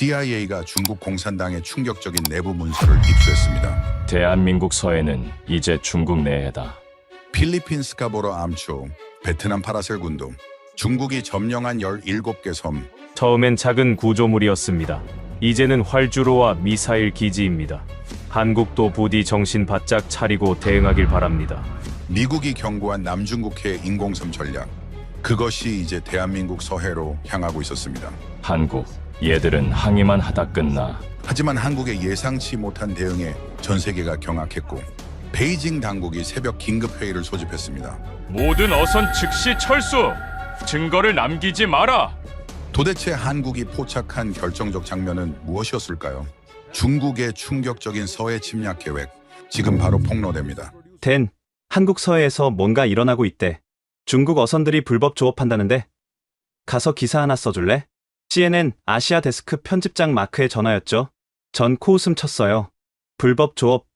CIA가 중국 공산당의 충격적인 내부 문서를 입수했습니다. 대한민국 서해는 이제 중국 내해다. 필리핀 스카보로 암초, 베트남 파라셀 군도, 중국이 점령한 17개 섬, 처음엔 작은 구조물이었습니다. 이제는 활주로와 미사일 기지입니다. 한국도 부디 정신 바짝 차리고 대응하길 바랍니다. 미국이 경고한 남중국해 인공섬 전략. 그것이 이제 대한민국 서해로 향하고 있었습니다. 한국, 얘들은 항의만 하다 끝나. 하지만 한국의 예상치 못한 대응에 전 세계가 경악했고 베이징 당국이 새벽 긴급회의를 소집했습니다. 모든 어선 즉시 철수! 증거를 남기지 마라! 도대체 한국이 포착한 결정적 장면은 무엇이었을까요? 중국의 충격적인 서해 침략 계획, 지금 바로 폭로됩니다. 한국 서해에서 뭔가 일어나고 있대. 중국 어선들이 불법 조업한다는데 가서 기사 하나 써줄래? CNN 아시아 데스크 편집장 마크의 전화였죠. 전 코웃음 쳤어요. 불법 조업.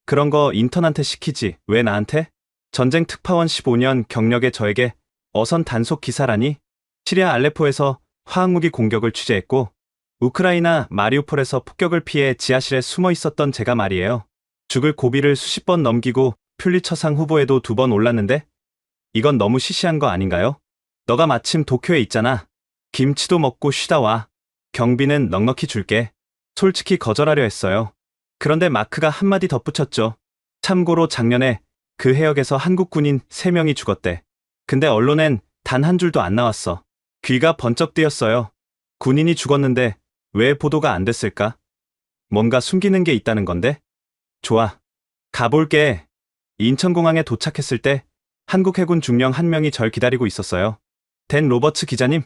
그런 거 인턴한테 시키지 왜 나한테? 전쟁 특파원 15년 경력의 저에게 어선 단속 기사라니? 시리아 알레포에서 화학무기 공격을 취재했고 우크라이나 마리우폴에서 폭격을 피해 지하실에 숨어 있었던 제가 말이에요. 죽을 고비를 수십 번 넘기고 퓰리처상 후보에도 2번 올랐는데 이건 너무 시시한 거 아닌가요? 너가 마침 도쿄에 있잖아. 김치도 먹고 쉬다 와. 경비는 넉넉히 줄게. 솔직히 거절하려 했어요. 그런데 마크가 한마디 덧붙였죠. 참고로 작년에 그 해역에서 한국 군인 3명이 죽었대. 근데 언론엔 단 한 줄도 안 나왔어. 귀가 번쩍 뜨였어요. 군인이 죽었는데 왜 보도가 안 됐을까? 뭔가 숨기는 게 있다는 건데? 좋아. 가볼게. 인천공항에 도착했을 때 한국 해군 중령 1명이 절 기다리고 있었어요. 댄 로버츠 기자님.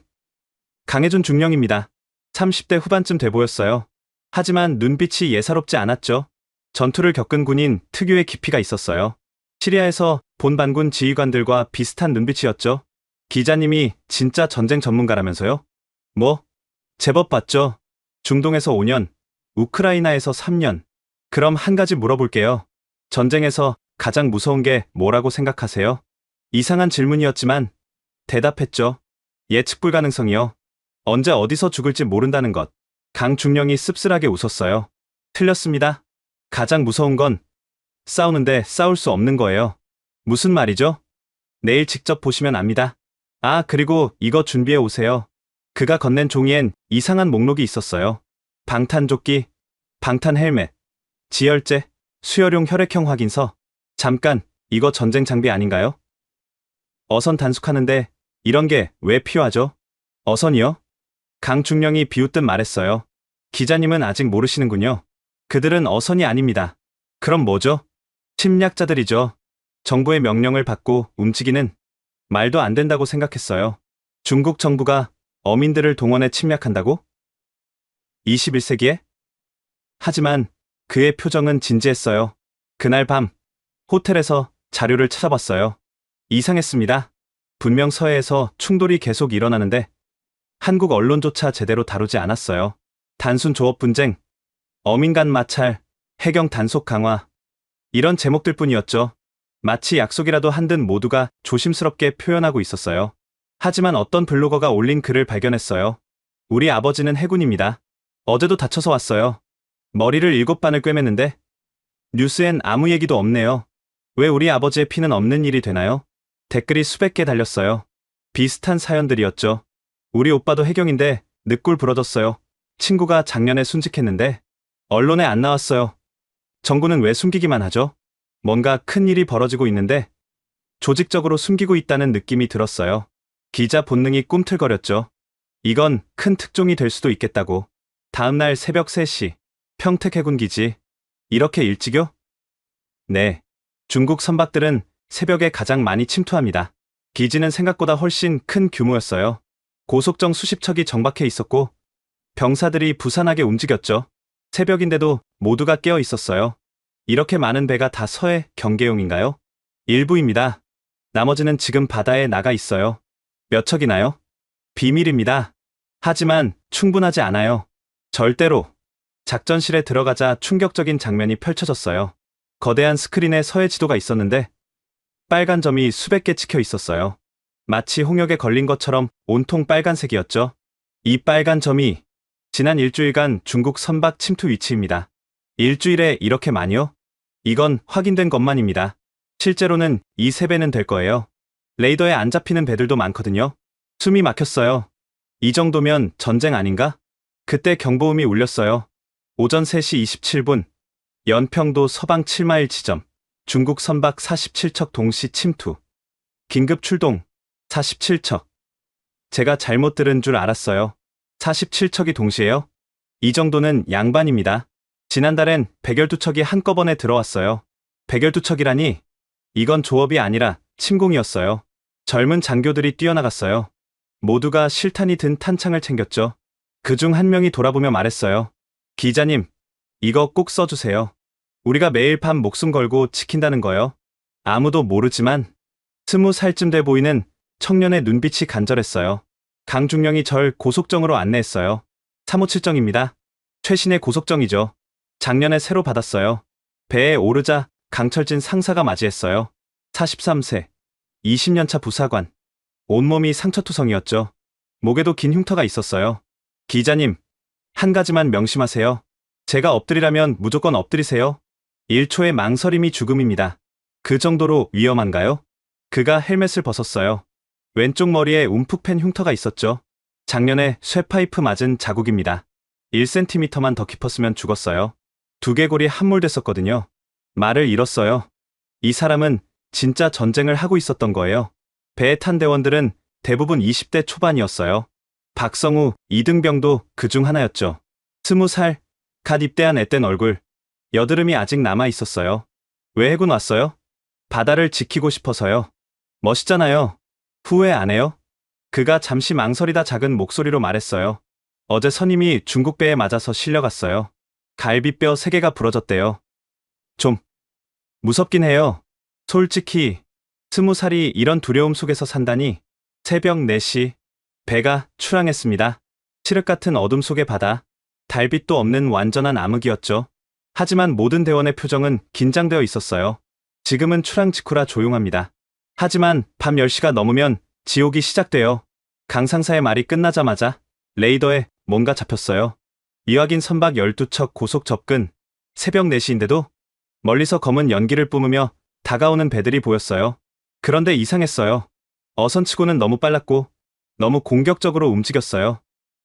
강해준 중령입니다. 30대 후반쯤 돼 보였어요. 하지만 눈빛이 예사롭지 않았죠. 전투를 겪은 군인 특유의 깊이가 있었어요. 시리아에서 본 반군 지휘관들과 비슷한 눈빛이었죠. 기자님이 진짜 전쟁 전문가라면서요? 뭐? 제법 봤죠. 중동에서 5년, 우크라이나에서 3년. 그럼 한 가지 물어볼게요. 전쟁에서 가장 무서운 게 뭐라고 생각하세요? 이상한 질문이었지만 대답했죠. 예측 불가능성이요. 언제 어디서 죽을지 모른다는 것. 강 중령이 씁쓸하게 웃었어요. 틀렸습니다. 가장 무서운 건 싸우는데 싸울 수 없는 거예요. 무슨 말이죠? 내일 직접 보시면 압니다. 아, 그리고 이거 준비해 오세요. 그가 건넨 종이엔 이상한 목록이 있었어요. 방탄조끼, 방탄 헬멧, 지혈제, 수혈용 혈액형 확인서. 잠깐, 이거 전쟁 장비 아닌가요? 어선 단속하는데 이런 게 왜 필요하죠? 어선이요? 강 중령이 비웃듯 말했어요. 기자님은 아직 모르시는군요. 그들은 어선이 아닙니다. 그럼 뭐죠? 침략자들이죠. 정부의 명령을 받고 움직이는. 말도 안 된다고 생각했어요. 중국 정부가 어민들을 동원해 침략한다고? 21세기에? 하지만 그의 표정은 진지했어요. 그날 밤 호텔에서 자료를 찾아봤어요. 이상했습니다. 분명 서해에서 충돌이 계속 일어나는데 한국 언론조차 제대로 다루지 않았어요. 단순 조업 분쟁, 어민 간 마찰, 해경 단속 강화, 이런 제목들 뿐이었죠. 마치 약속이라도 한 듯 모두가 조심스럽게 표현하고 있었어요. 하지만 어떤 블로거가 올린 글을 발견했어요. 우리 아버지는 해군입니다. 어제도 다쳐서 왔어요. 머리를 7반을 꿰맸는데 뉴스엔 아무 얘기도 없네요. 왜 우리 아버지의 피는 없는 일이 되나요? 댓글이 수백 개 달렸어요. 비슷한 사연들이었죠. 우리 오빠도 해경인데 늑골 부러졌어요. 친구가 작년에 순직했는데 언론에 안 나왔어요. 정부는 왜 숨기기만 하죠? 뭔가 큰 일이 벌어지고 있는데 조직적으로 숨기고 있다는 느낌이 들었어요. 기자 본능이 꿈틀거렸죠. 이건 큰 특종이 될 수도 있겠다고. 다음날 새벽 3시, 평택해군기지. 이렇게 일찍요? 네. 중국 선박들은 새벽에 가장 많이 침투합니다. 기지는 생각보다 훨씬 큰 규모였어요. 고속정 수십 척이 정박해 있었고 병사들이 부산하게 움직였죠. 새벽인데도 모두가 깨어 있었어요. 이렇게 많은 배가 다 서해 경계용인가요? 일부입니다. 나머지는 지금 바다에 나가 있어요. 몇 척이나요? 비밀입니다. 하지만 충분하지 않아요. 절대로. 작전실에 들어가자 충격적인 장면이 펼쳐졌어요. 거대한 스크린에 서해 지도가 있었는데 빨간 점이 수백 개 찍혀 있었어요. 마치 홍역에 걸린 것처럼 온통 빨간색이었죠. 이 빨간 점이 지난 일주일간 중국 선박 침투 위치입니다. 일주일에 이렇게 많이요? 이건 확인된 것만입니다. 실제로는 이 3배는 될 거예요. 레이더에 안 잡히는 배들도 많거든요. 숨이 막혔어요. 이 정도면 전쟁 아닌가? 그때 경보음이 울렸어요. 오전 3시 27분, 연평도 서방 7마일 지점, 중국 선박 47척 동시 침투. 긴급 출동, 47척. 제가 잘못 들은 줄 알았어요. 47척이 동시에요? 이 정도는 양반입니다. 지난달엔 112척이 한꺼번에 들어왔어요. 112척이라니? 이건 조업이 아니라 침공이었어요. 젊은 장교들이 뛰어나갔어요. 모두가 실탄이 든 탄창을 챙겼죠. 그중 한 명이 돌아보며 말했어요. 기자님, 이거 꼭 써주세요. 우리가 매일 밤 목숨 걸고 지킨다는 거요. 아무도 모르지만 20살쯤 돼 보이는 청년의 눈빛이 간절했어요. 강중령이 절 고속정으로 안내했어요. 357정입니다. 최신의 고속정이죠. 작년에 새로 받았어요. 배에 오르자 강철진 상사가 맞이했어요. 43세, 20년차 부사관. 온몸이 상처투성이었죠. 목에도 긴 흉터가 있었어요. 기자님, 한 가지만 명심하세요. 제가 엎드리라면 무조건 엎드리세요. 1초의 망설임이 죽음입니다. 그 정도로 위험한가요? 그가 헬멧을 벗었어요. 왼쪽 머리에 움푹 팬 흉터가 있었죠. 작년에 쇠파이프 맞은 자국입니다. 1cm만 더 깊었으면 죽었어요. 두개골이 함몰됐었거든요. 말을 잃었어요. 이 사람은 진짜 전쟁을 하고 있었던 거예요. 배에 탄 대원들은 대부분 20대 초반이었어요. 박성우, 이등병도 그중 하나였죠. 20살, 갓 입대한 앳된 얼굴. 여드름이 아직 남아 있었어요. 왜 해군 왔어요? 바다를 지키고 싶어서요. 멋있잖아요. 후회 안 해요? 그가 잠시 망설이다 작은 목소리로 말했어요. 어제 선임이 중국 배에 맞아서 실려갔어요. 갈비뼈 3개가 부러졌대요. 좀 무섭긴 해요. 솔직히 20살이 이런 두려움 속에서 산다니. 새벽 4시 배가 출항했습니다. 칠흑 같은 어둠 속의 바다. 달빛도 없는 완전한 암흑이었죠. 하지만 모든 대원의 표정은 긴장되어 있었어요. 지금은 출항 직후라 조용합니다. 하지만 밤 10시가 넘으면 지옥이 시작돼요. 강 상사의 말이 끝나자마자 레이더에 뭔가 잡혔어요. 이확인 선박 12척 고속 접근. 새벽 4시인데도 멀리서 검은 연기를 뿜으며 다가오는 배들이 보였어요. 그런데 이상했어요. 어선치고는 너무 빨랐고 너무 공격적으로 움직였어요.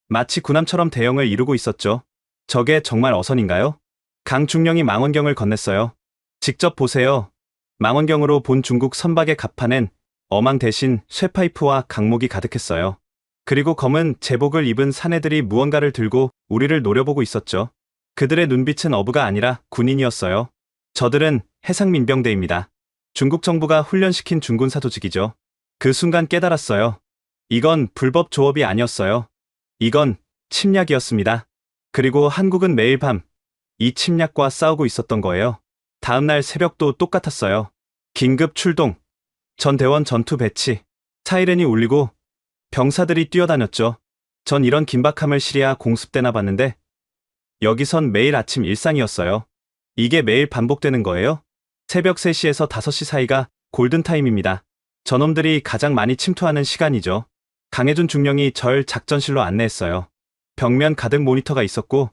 마치 군함처럼 대형을 이루고 있었죠. 저게 정말 어선인가요? 강중령이 망원경을 건넸어요. 직접 보세요. 망원경으로 본 중국 선박의 갑판엔 어망 대신 쇠파이프와 강목이 가득했어요. 그리고 검은 제복을 입은 사내들이 무언가를 들고 우리를 노려보고 있었죠. 그들의 눈빛은 어부가 아니라 군인이었어요. 저들은 해상민병대입니다. 중국 정부가 훈련시킨 중군사 조직이죠. 그 순간 깨달았어요. 이건 불법 조업이 아니었어요. 이건 침략이었습니다. 그리고 한국은 매일 밤 이 침략과 싸우고 있었던 거예요. 다음날 새벽도 똑같았어요. 긴급 출동. 전 대원 전투 배치. 사이렌이 울리고 병사들이 뛰어다녔죠. 전 이런 긴박함을 시리아 공습 때나 봤는데 여기선 매일 아침 일상이었어요. 이게 매일 반복되는 거예요? 새벽 3시에서 5시 사이가 골든타임입니다. 저놈들이 가장 많이 침투하는 시간이죠. 강해준 중령이 절 작전실로 안내했어요. 벽면 가득 모니터가 있었고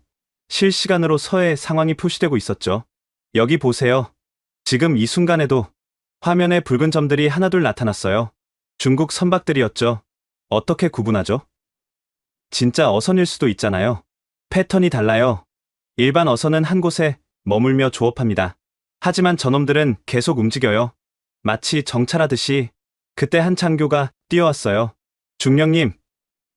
실시간으로 서해 상황이 표시되고 있었죠. 여기 보세요. 지금 이 순간에도 화면에 붉은 점들이 하나둘 나타났어요. 중국 선박들이었죠. 어떻게 구분하죠? 진짜 어선일 수도 있잖아요. 패턴이 달라요. 일반 어선은 한 곳에 머물며 조업합니다. 하지만 저놈들은 계속 움직여요. 마치 정찰하듯이. 그때 한 장교가 뛰어왔어요. 중령님,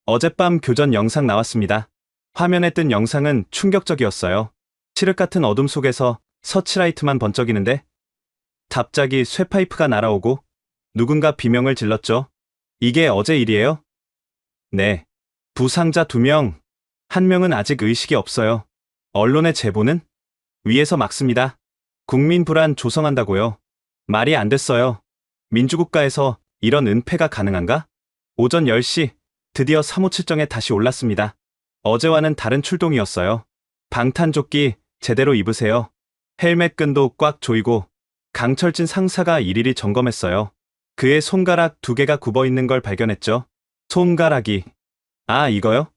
어젯밤 교전 영상 나왔습니다. 화면에 뜬 영상은 충격적이었어요. 칠흑 같은 어둠 속에서 서치라이트만 번쩍이는데 갑자기 쇠파이프가 날아오고 누군가 비명을 질렀죠. 이게 어제 일이에요? 네. 부상자 2명. 한 명은 아직 의식이 없어요. 언론의 제보는? 위에서 막습니다. 국민 불안 조성한다고요. 말이 안 됐어요. 민주국가에서 이런 은폐가 가능한가? 오전 10시 드디어 357정에 다시 올랐습니다. 어제와는 다른 출동이었어요. 방탄조끼 제대로 입으세요. 헬멧 끈도 꽉 조이고 강철진 상사가 일일이 점검했어요. 그의 손가락 2개가 굽어있는 걸 발견했죠. 손가락이. 아, 이거요?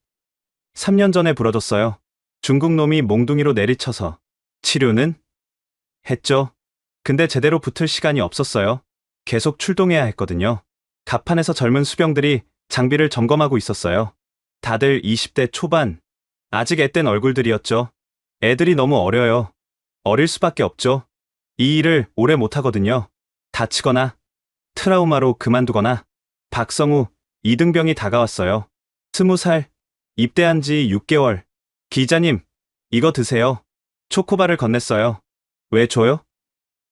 3년 전에 부러졌어요. 중국 놈이 몽둥이로 내리쳐서. 치료는? 했죠. 근데 제대로 붙을 시간이 없었어요. 계속 출동해야 했거든요. 갑판에서 젊은 수병들이 장비를 점검하고 있었어요. 다들 20대 초반. 아직 앳된 얼굴들이었죠. 애들이 너무 어려요. 어릴 수밖에 없죠. 이 일을 오래 못하거든요. 다치거나 트라우마로 그만두거나. 박성우, 이등병이 다가왔어요. 20살, 입대한 지 6개월. 기자님, 이거 드세요. 초코바를 건넸어요. 왜 줘요?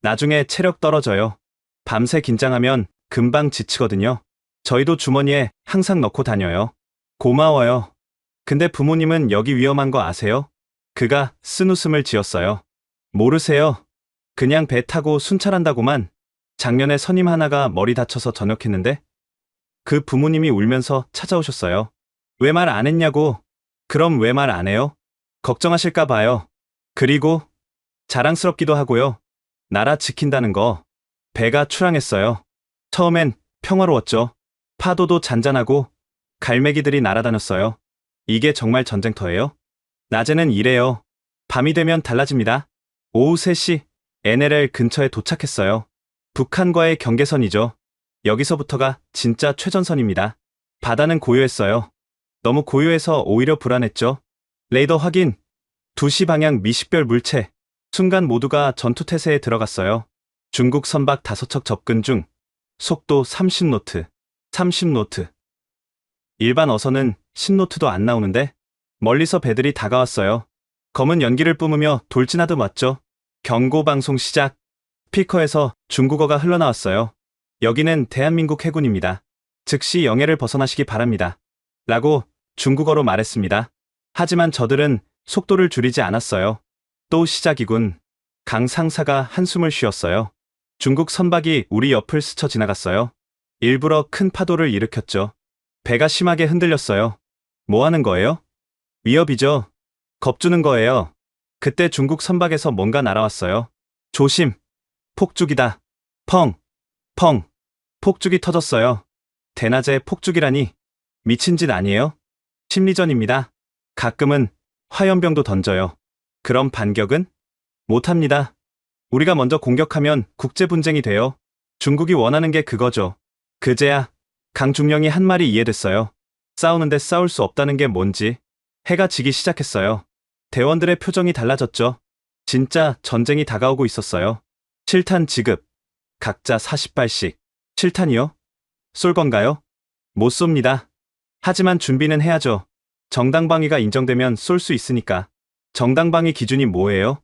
나중에 체력 떨어져요. 밤새 긴장하면 금방 지치거든요. 저희도 주머니에 항상 넣고 다녀요. 고마워요. 근데 부모님은 여기 위험한 거 아세요? 그가 쓴웃음을 지었어요. 모르세요. 그냥 배 타고 순찰한다고만. 작년에 선임 하나가 머리 다쳐서 전역했는데 그 부모님이 울면서 찾아오셨어요. 왜 말 안 했냐고. 그럼 왜 말 안 해요? 걱정하실까 봐요. 그리고 자랑스럽기도 하고요. 나라 지킨다는 거. 배가 출항했어요. 처음엔 평화로웠죠. 파도도 잔잔하고 갈매기들이 날아다녔어요. 이게 정말 전쟁터예요? 낮에는 이래요. 밤이 되면 달라집니다. 오후 3시 NLL 근처에 도착했어요. 북한과의 경계선이죠. 여기서부터가 진짜 최전선입니다. 바다는 고요했어요. 너무 고요해서 오히려 불안했죠. 레이더 확인. 2시 방향 미식별 물체. 순간 모두가 전투태세에 들어갔어요. 중국 선박 5척 접근 중. 속도 30노트. 30노트. 일반 어선은 10노트도 안 나오는데 멀리서 배들이 다가왔어요. 검은 연기를 뿜으며 돌진하듯 왔죠. 경고방송 시작. 스피커에서 중국어가 흘러나왔어요. 여기는 대한민국 해군입니다. 즉시 영해를 벗어나시기 바랍니다. 라고 중국어로 말했습니다. 하지만 저들은 속도를 줄이지 않았어요. 또 시작이군. 강 상사가 한숨을 쉬었어요. 중국 선박이 우리 옆을 스쳐 지나갔어요. 일부러 큰 파도를 일으켰죠. 배가 심하게 흔들렸어요. 뭐 하는 거예요? 위협이죠. 겁주는 거예요. 그때 중국 선박에서 뭔가 날아왔어요. 조심. 폭죽이다. 펑. 펑. 폭죽이 터졌어요. 대낮에 폭죽이라니. 미친 짓 아니에요? 심리전입니다. 가끔은 화염병도 던져요. 그럼 반격은? 못합니다. 우리가 먼저 공격하면 국제분쟁이 돼요. 중국이 원하는 게 그거죠. 그제야 강중령이 한 말이 이해됐어요. 싸우는데 싸울 수 없다는 게 뭔지. 해가 지기 시작했어요. 대원들의 표정이 달라졌죠. 진짜 전쟁이 다가오고 있었어요. 7탄 지급. 각자 40발씩. 7탄이요? 쏠 건가요? 못 쏩니다. 하지만 준비는 해야죠. 정당방위가 인정되면 쏠 수 있으니까. 정당방위 기준이 뭐예요?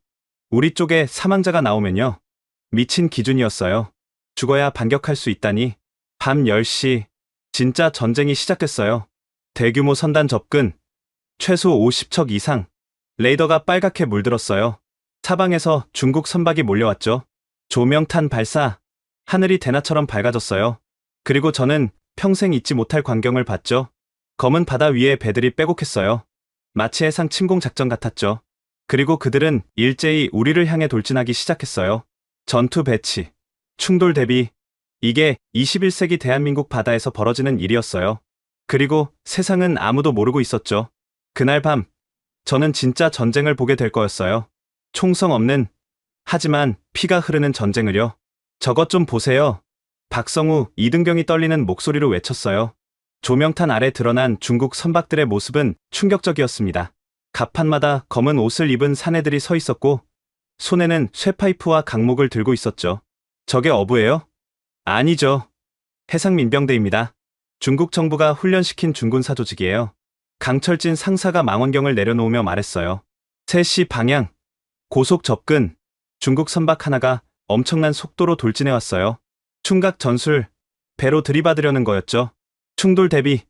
우리 쪽에 사망자가 나오면요. 미친 기준이었어요. 죽어야 반격할 수 있다니. 밤 10시. 진짜 전쟁이 시작됐어요. 대규모 선단 접근. 최소 50척 이상. 레이더가 빨갛게 물들었어요. 사방에서 중국 선박이 몰려왔죠. 조명탄 발사. 하늘이 대낮처럼 밝아졌어요. 그리고 저는 평생 잊지 못할 광경을 봤죠. 검은 바다 위에 배들이 빼곡했어요. 마치 해상 침공 작전 같았죠. 그리고 그들은 일제히 우리를 향해 돌진하기 시작했어요. 전투 배치, 충돌 대비. 이게 21세기 대한민국 바다에서 벌어지는 일이었어요. 그리고 세상은 아무도 모르고 있었죠. 그날 밤, 저는 진짜 전쟁을 보게 될 거였어요. 총성 없는, 하지만 피가 흐르는 전쟁을요. 저것 좀 보세요. 박성우, 이등병이 떨리는 목소리로 외쳤어요. 조명탄 아래 드러난 중국 선박들의 모습은 충격적이었습니다. 갑판마다 검은 옷을 입은 사내들이 서 있었고 손에는 쇠파이프와 강목을 들고 있었죠. 저게 어부예요? 아니죠. 해상민병대입니다. 중국 정부가 훈련시킨 중군사 조직이에요. 강철진 상사가 망원경을 내려놓으며 말했어요. 3시 방향. 고속 접근. 중국 선박 하나가 엄청난 속도로 돌진해왔어요. 충각 전술. 배로 들이받으려는 거였죠. 충돌 대비.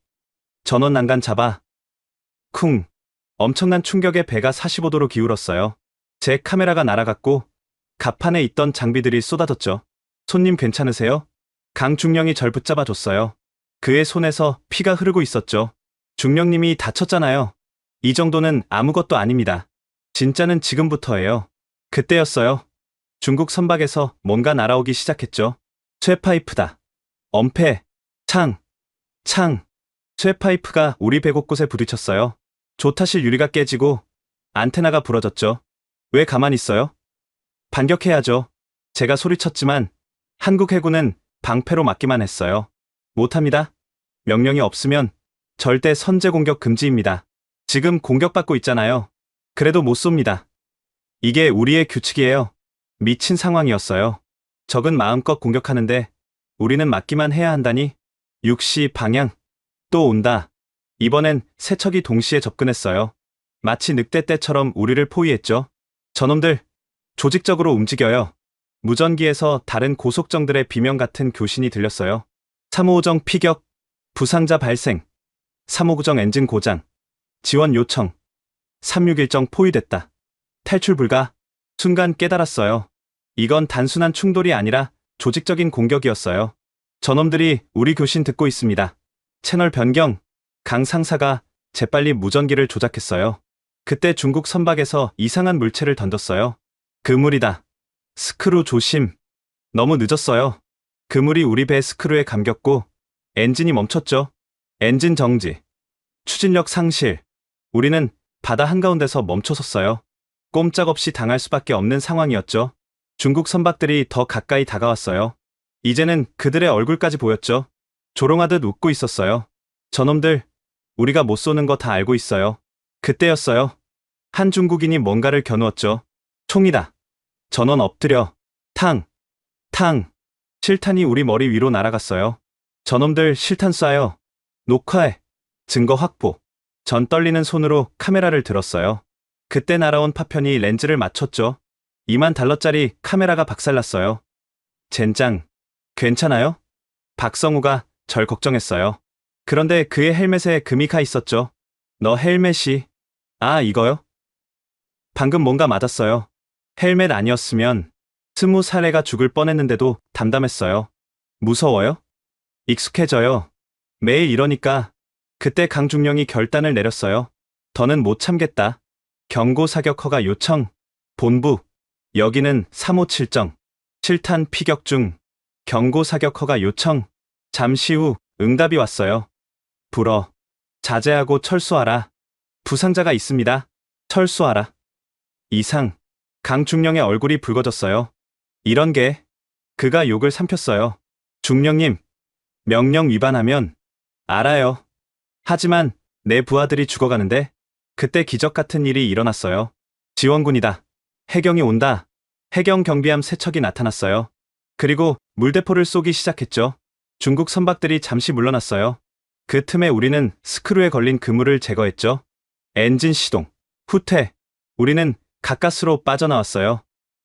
전원 난간 잡아. 쿵. 엄청난 충격에 배가 45도로 기울었어요. 제 카메라가 날아갔고 갑판에 있던 장비들이 쏟아졌죠. 손님 괜찮으세요? 강중령이 절 붙잡아줬어요. 그의 손에서 피가 흐르고 있었죠. 중령님이 다쳤잖아요. 이 정도는 아무것도 아닙니다. 진짜는 지금부터예요. 그때였어요. 중국 선박에서 뭔가 날아오기 시작했죠. 쇠파이프다. 엄폐. 창. 창. 쇠파이프가 우리 배 곳곳에 부딪혔어요. 조타실 유리가 깨지고 안테나가 부러졌죠. 왜 가만히 있어요? 반격해야죠. 제가 소리쳤지만 한국 해군은 방패로 막기만 했어요. 못합니다. 명령이 없으면 절대 선제 공격 금지입니다. 지금 공격받고 있잖아요. 그래도 못 쏩니다. 이게 우리의 규칙이에요. 미친 상황이었어요. 적은 마음껏 공격하는데 우리는 막기만 해야 한다니. 6시 방향. 또 온다. 이번엔 세 척이 동시에 접근했어요. 마치 늑대 때처럼 우리를 포위했죠. 저놈들 조직적으로 움직여요. 무전기에서 다른 고속정들의 비명 같은 교신이 들렸어요. 3호정 피격, 부상자 발생, 3호구정 엔진 고장, 지원 요청, 361정 포위됐다. 탈출 불가. 순간 깨달았어요. 이건 단순한 충돌이 아니라 조직적인 공격이었어요. 저놈들이 우리 교신 듣고 있습니다. 채널 변경. 강 상사가 재빨리 무전기를 조작했어요. 그때 중국 선박에서 이상한 물체를 던졌어요. 그물이다. 스크루 조심. 너무 늦었어요. 그물이 우리 배 스크루에 감겼고 엔진이 멈췄죠. 엔진 정지. 추진력 상실. 우리는 바다 한가운데서 멈춰섰어요. 꼼짝없이 당할 수밖에 없는 상황이었죠. 중국 선박들이 더 가까이 다가왔어요. 이제는 그들의 얼굴까지 보였죠. 조롱하듯 웃고 있었어요. 저놈들, 우리가 못 쏘는 거 다 알고 있어요. 그때였어요. 한 중국인이 뭔가를 겨누었죠. 총이다. 전원 엎드려. 탕. 탕. 실탄이 우리 머리 위로 날아갔어요. 저놈들 실탄 쏴요. 녹화해. 증거 확보. 전 떨리는 손으로 카메라를 들었어요. 그때 날아온 파편이 렌즈를 맞췄죠. 2만 달러짜리 카메라가 박살났어요. 젠장. 괜찮아요? 박성우가 절 걱정했어요. 그런데 그의 헬멧에 금이 가 있었죠. 너 헬멧이... 아, 이거요? 방금 뭔가 맞았어요. 헬멧 아니었으면 20살애가 죽을 뻔했는데도 담담했어요. 무서워요? 익숙해져요. 매일 이러니까. 그때 강중령이 결단을 내렸어요. 더는 못 참겠다. 경고 사격 허가 요청. 본부. 여기는 357정. 실탄 피격 중. 경고 사격 허가 요청. 잠시 후 응답이 왔어요. 불어. 자제하고 철수하라. 부상자가 있습니다. 철수하라. 이상. 강중령의 얼굴이 붉어졌어요. 이런 게. 그가 욕을 삼켰어요. 중령님, 명령 위반하면. 알아요. 하지만 내 부하들이 죽어가는데. 그때 기적 같은 일이 일어났어요. 지원군이다. 해경이 온다. 해경 경비함 세 척이 나타났어요. 그리고 물대포를 쏘기 시작했죠. 중국 선박들이 잠시 물러났어요. 그 틈에 우리는 스크루에 걸린 그물을 제거했죠. 엔진 시동. 후퇴. 우리는 가까스로 빠져나왔어요.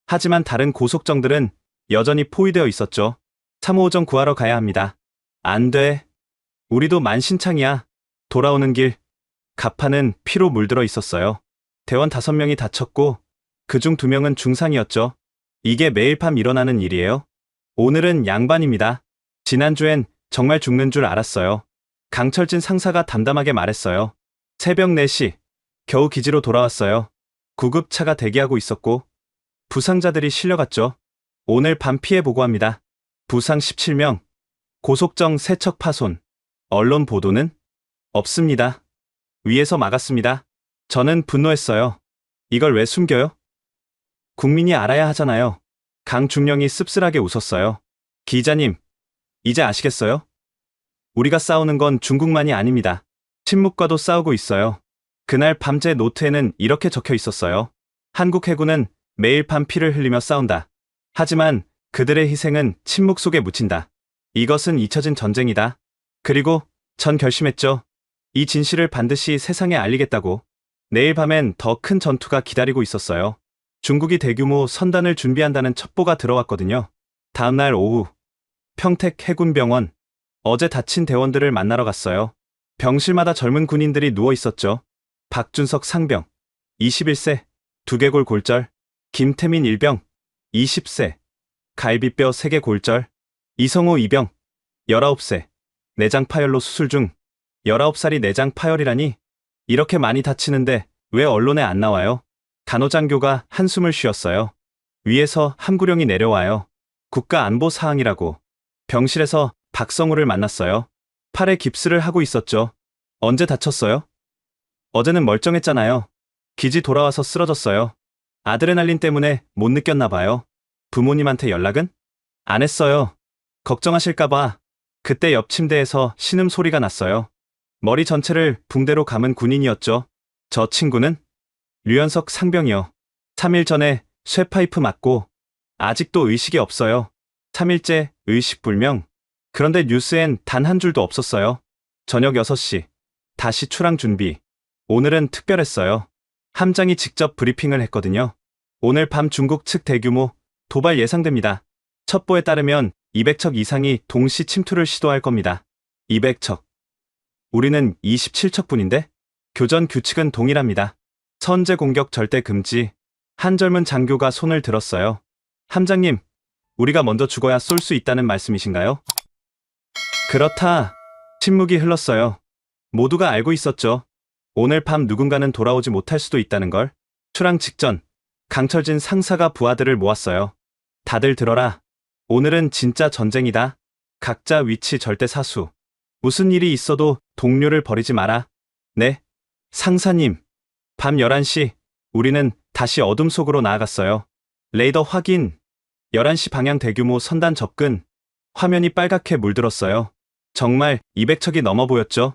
하지만 다른 고속정들은 여전히 포위되어 있었죠. 3호정 구하러 가야 합니다. 안 돼. 우리도 만신창이야. 돌아오는 길. 갑판은 피로 물들어 있었어요. 대원 5명이 다쳤고 그중 2명은 중상이었죠. 이게 매일 밤 일어나는 일이에요. 오늘은 양반입니다. 지난주엔 정말 죽는 줄 알았어요. 강철진 상사가 담담하게 말했어요. 새벽 4시, 겨우 기지로 돌아왔어요. 구급차가 대기하고 있었고 부상자들이 실려갔죠. 오늘 밤 피해 보고합니다. 부상 17명, 고속정 3척 파손. 언론 보도는? 없습니다. 위에서 막았습니다. 저는 분노했어요. 이걸 왜 숨겨요? 국민이 알아야 하잖아요. 강중령이 씁쓸하게 웃었어요. 기자님, 이제 아시겠어요? 우리가 싸우는 건 중국만이 아닙니다. 침묵과도 싸우고 있어요. 그날 밤제 노트에는 이렇게 적혀 있었어요. 한국 해군은 매일 밤 피를 흘리며 싸운다. 하지만 그들의 희생은 침묵 속에 묻힌다. 이것은 잊혀진 전쟁이다. 그리고 전 결심했죠. 이 진실을 반드시 세상에 알리겠다고. 내일 밤엔 더 큰 전투가 기다리고 있었어요. 중국이 대규모 선단을 준비한다는 첩보가 들어왔거든요. 다음날 오후 평택 해군병원. 어제 다친 대원들을 만나러 갔어요. 병실마다 젊은 군인들이 누워 있었죠. 박준석 상병 21세 두개골 골절, 김태민 일병 20세 갈비뼈 3개 골절, 이성호 이병 19세 내장 파열로 수술 중. 19살이 내장 파열이라니. 이렇게 많이 다치는데 왜 언론에 안 나와요? 간호장교가 한숨을 쉬었어요. 위에서 함구령이 내려와요. 국가안보 사항이라고. 병실에서 박성우를 만났어요. 팔에 깁스를 하고 있었죠. 언제 다쳤어요? 어제는 멀쩡했잖아요. 기지 돌아와서 쓰러졌어요. 아드레날린 때문에 못 느꼈나 봐요. 부모님한테 연락은? 안 했어요. 걱정하실까봐. 그때 옆 침대에서 신음소리가 났어요. 머리 전체를 붕대로 감은 군인이었죠. 저 친구는? 류현석 상병이요. 3일 전에 쇠파이프 맞고 아직도 의식이 없어요. 3일째 의식불명. 그런데 뉴스엔 단 한 줄도 없었어요. 저녁 6시. 다시 출항 준비. 오늘은 특별했어요. 함장이 직접 브리핑을 했거든요. 오늘 밤 중국 측 대규모 도발 예상됩니다. 첩보에 따르면 200척 이상이 동시 침투를 시도할 겁니다. 200척. 우리는 27척뿐인데? 교전 규칙은 동일합니다. 선제 공격 절대 금지. 한 젊은 장교가 손을 들었어요. 함장님, 우리가 먼저 죽어야 쏠 수 있다는 말씀이신가요? 그렇다. 침묵이 흘렀어요. 모두가 알고 있었죠. 오늘 밤 누군가는 돌아오지 못할 수도 있다는 걸. 출항 직전, 강철진 상사가 부하들을 모았어요. 다들 들어라. 오늘은 진짜 전쟁이다. 각자 위치 절대 사수. 무슨 일이 있어도 동료를 버리지 마라. 네, 상사님. 밤 11시, 우리는 다시 어둠 속으로 나아갔어요. 레이더 확인. 11시 방향 대규모 선단 접근. 화면이 빨갛게 물들었어요. 정말 200척이 넘어 보였죠.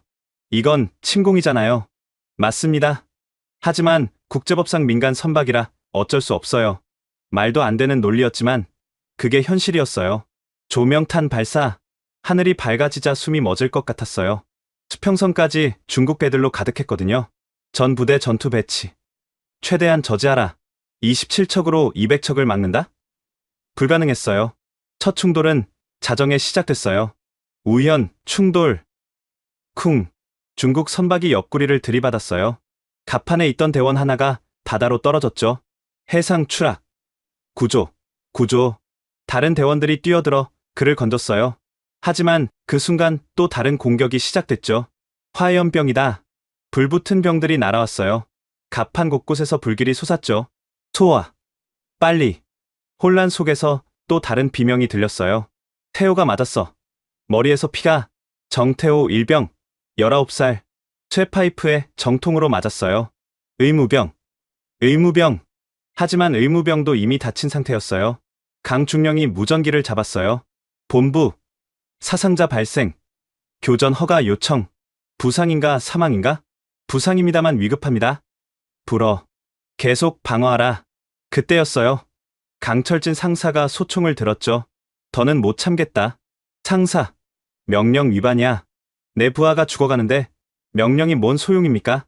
이건 침공이잖아요. 맞습니다. 하지만 국제법상 민간 선박이라 어쩔 수 없어요. 말도 안 되는 논리였지만 그게 현실이었어요. 조명탄 발사. 하늘이 밝아지자 숨이 멎을 것 같았어요. 수평선까지 중국 배들로 가득했거든요. 전 부대 전투 배치. 최대한 저지하라. 27척으로 200척을 막는다? 불가능했어요. 첫 충돌은 자정에 시작됐어요. 우연, 충돌. 쿵. 중국 선박이 옆구리를 들이받았어요. 갑판에 있던 대원 하나가 바다로 떨어졌죠. 해상 추락. 구조. 다른 대원들이 뛰어들어 그를 건졌어요. 하지만 그 순간 또 다른 공격이 시작됐죠. 화염병이다. 불붙은 병들이 날아왔어요. 갑판 곳곳에서 불길이 솟았죠. 소화. 빨리. 혼란 속에서 또 다른 비명이 들렸어요. 태호가 맞았어. 머리에서 피가. 정태호 일병. 19살. 쇠파이프에 정통으로 맞았어요. 의무병. 하지만 의무병도 이미 다친 상태였어요. 강중령이 무전기를 잡았어요. 본부. 사상자 발생. 교전 허가 요청. 부상인가 사망인가? 부상입니다만 위급합니다. 불어. 계속 방어하라. 그때였어요. 강철진 상사가 소총을 들었죠. 더는 못 참겠다. 상사. 명령 위반이야. 내 부하가 죽어가는데 명령이 뭔 소용입니까?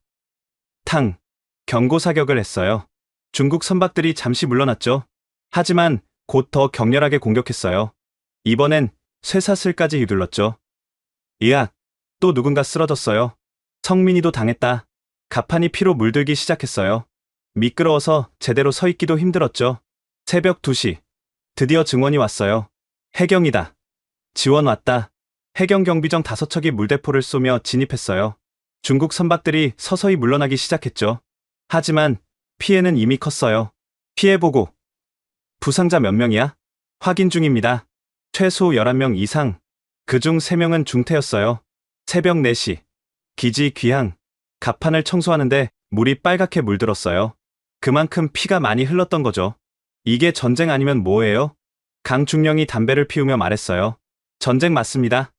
탕. 경고 사격을 했어요. 중국 선박들이 잠시 물러났죠. 하지만 곧 더 격렬하게 공격했어요. 이번엔 쇠사슬까지 휘둘렀죠. 으악. 또 누군가 쓰러졌어요. 성민이도 당했다. 갑판이 피로 물들기 시작했어요. 미끄러워서 제대로 서 있기도 힘들었죠. 새벽 2시. 드디어 증원이 왔어요. 해경이다. 지원 왔다. 해경 경비정 5척이 물대포를 쏘며 진입했어요. 중국 선박들이 서서히 물러나기 시작했죠. 하지만 피해는 이미 컸어요. 피해 보고. 부상자 몇 명이야? 확인 중입니다. 최소 11명 이상. 그중 3명은 중태였어요. 새벽 4시. 기지 귀향. 갑판을 청소하는데 물이 빨갛게 물들었어요. 그만큼 피가 많이 흘렀던 거죠. 이게 전쟁 아니면 뭐예요? 강중령이 담배를 피우며 말했어요. 전쟁 맞습니다.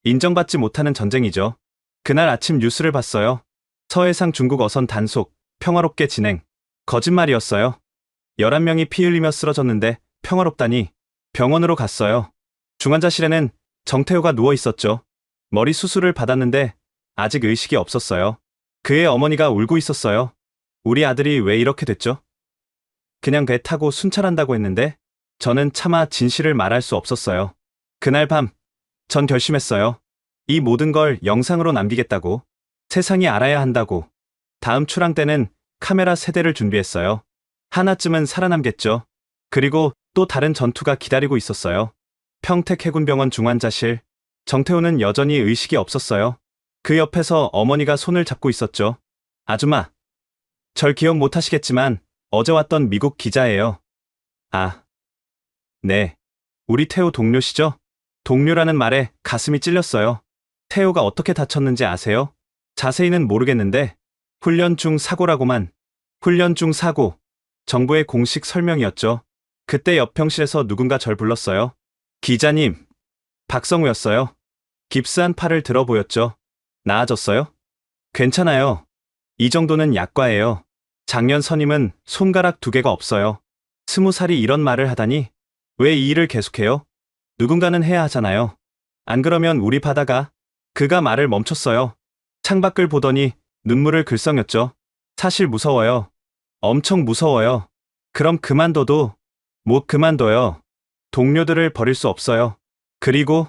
인정받지 못하는 전쟁이죠. 그날 아침 뉴스를 봤어요. 서해상 중국 어선 단속, 평화롭게 진행. 거짓말이었어요. 11명이 피 흘리며 쓰러졌는데 평화롭다니. 병원으로 갔어요. 중환자실에는 정태호가 누워 있었죠. 머리 수술을 받았는데 아직 의식이 없었어요. 그의 어머니가 울고 있었어요. 우리 아들이 왜 이렇게 됐죠? 그냥 배 타고 순찰한다고 했는데 저는 차마 진실을 말할 수 없었어요. 그날 밤, 전 결심했어요. 이 모든 걸 영상으로 남기겠다고. 세상이 알아야 한다고. 다음 출항 때는 카메라 3대를 준비했어요. 하나쯤은 살아남겠죠. 그리고 또 다른 전투가 기다리고 있었어요. 평택 해군병원 중환자실. 정태호는 여전히 의식이 없었어요. 그 옆에서 어머니가 손을 잡고 있었죠. 아줌마. 절 기억 못하시겠지만 어제 왔던 미국 기자예요. 아. 네. 우리 태호 동료시죠? 동료라는 말에 가슴이 찔렸어요. 태호가 어떻게 다쳤는지 아세요? 자세히는 모르겠는데 훈련 중 사고라고만. 훈련 중 사고. 정부의 공식 설명이었죠. 그때 옆병실에서 누군가 절 불렀어요. 기자님. 박성우였어요. 깁스한 팔을 들어 보였죠. 나아졌어요? 괜찮아요. 이 정도는 약과예요. 작년 선임은 손가락 2개가 없어요. 20살이 이런 말을 하다니. 왜 이 일을 계속해요? 누군가는 해야 하잖아요. 안 그러면 우리 바다가. 그가 말을 멈췄어요. 창밖을 보더니 눈물을 글썽였죠. 사실 무서워요. 엄청 무서워요. 그럼 그만둬도. 못 그만둬요. 동료들을 버릴 수 없어요. 그리고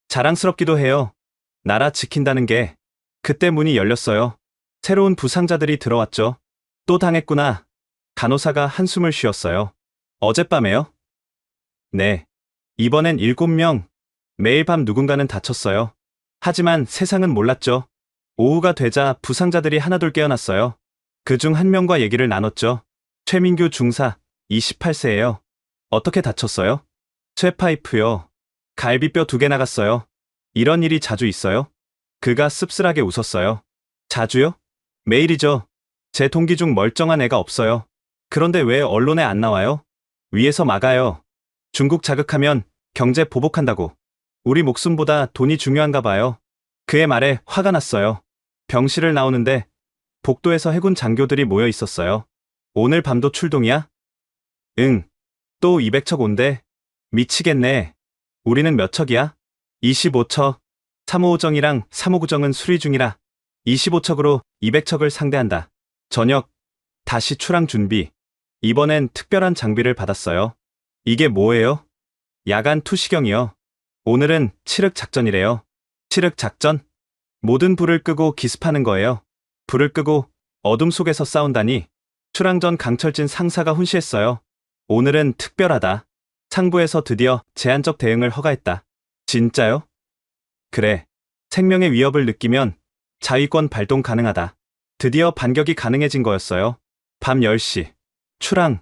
자랑스럽기도 해요. 나라 지킨다는 게. 그때 문이 열렸어요. 새로운 부상자들이 들어왔죠. 또 당했구나. 간호사가 한숨을 쉬었어요. 어젯밤에요? 네. 이번엔 7명. 매일 밤 누군가는 다쳤어요. 하지만 세상은 몰랐죠. 오후가 되자 부상자들이 하나둘 깨어났어요. 그중 한 명과 얘기를 나눴죠. 최민규 중사, 28세예요. 어떻게 다쳤어요? 쇠파이프요. 갈비뼈 2개 나갔어요. 이런 일이 자주 있어요? 그가 씁쓸하게 웃었어요. 자주요? 매일이죠. 제 동기 중 멀쩡한 애가 없어요. 그런데 왜 언론에 안 나와요? 위에서 막아요. 중국 자극하면 경제 보복한다고. 우리 목숨보다 돈이 중요한가 봐요. 그의 말에 화가 났어요. 병실을 나오는데 복도에서 해군 장교들이 모여 있었어요. 오늘 밤도 출동이야? 응. 또 200척 온대. 미치겠네. 우리는 몇 척이야? 25척. 3호정이랑 3호구정은 수리 중이라 25척으로 200척을 상대한다. 저녁 다시 출항 준비. 이번엔 특별한 장비를 받았어요. 이게 뭐예요? 야간 투시경이요. 오늘은 칠흑 작전이래요. 칠흑 작전? 모든 불을 끄고 기습하는 거예요. 불을 끄고 어둠 속에서 싸운다니. 출항 전 강철진 상사가 훈시했어요. 오늘은 특별하다. 상부에서 드디어 제한적 대응을 허가했다. 진짜요? 그래. 생명의 위협을 느끼면 자위권 발동 가능하다. 드디어 반격이 가능해진 거였어요. 밤 10시. 출항.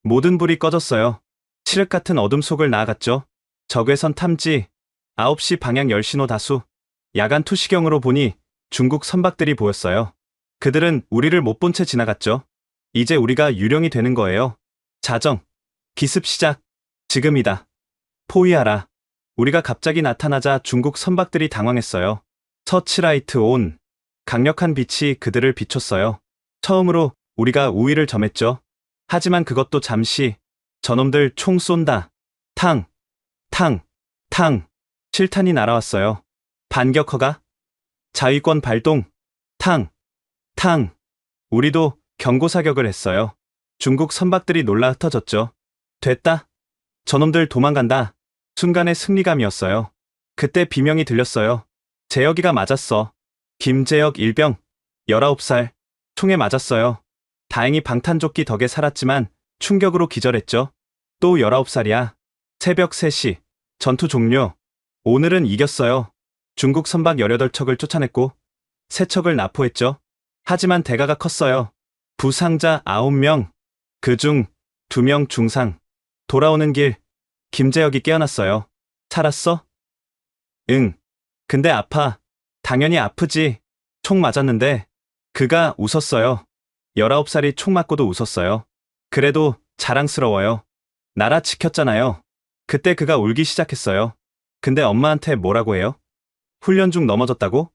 모든 불이 꺼졌어요. 칠흑 같은 어둠 속을 나아갔죠. 적외선 탐지. 9시 방향 열신호 다수. 야간 투시경으로 보니 중국 선박들이 보였어요. 그들은 우리를 못 본 채 지나갔죠. 이제 우리가 유령이 되는 거예요. 자정. 기습 시작. 지금이다. 포위하라. 우리가 갑자기 나타나자 중국 선박들이 당황했어요. 서치라이트 온. 강력한 빛이 그들을 비췄어요. 처음으로 우리가 우위를 점했죠. 하지만 그것도 잠시. 저놈들 총 쏜다. 탕. 실탄이 날아왔어요. 반격 허가. 자위권 발동. 탕. 우리도 경고 사격을 했어요. 중국 선박들이 놀라 흩어졌죠. 됐다. 저놈들 도망간다. 순간의 승리감이었어요. 그때 비명이 들렸어요. 재혁이가 맞았어. 김재혁 일병. 19살. 총에 맞았어요. 다행히 방탄조끼 덕에 살았지만 충격으로 기절했죠. 또 19살이야. 새벽 3시. 전투 종료. 오늘은 이겼어요. 중국 선박 18척을 쫓아냈고 3척을 납포했죠. 하지만 대가가 컸어요. 부상자 9명. 그중 2명 중상. 돌아오는 길 김재혁이 깨어났어요. 살았어? 응. 근데 아파. 당연히 아프지. 총 맞았는데. 그가 웃었어요. 19살이 총 맞고도 웃었어요. 그래도 자랑스러워요. 나라 지켰잖아요. 그때 그가 울기 시작했어요. 근데 엄마한테 뭐라고 해요? 훈련 중 넘어졌다고?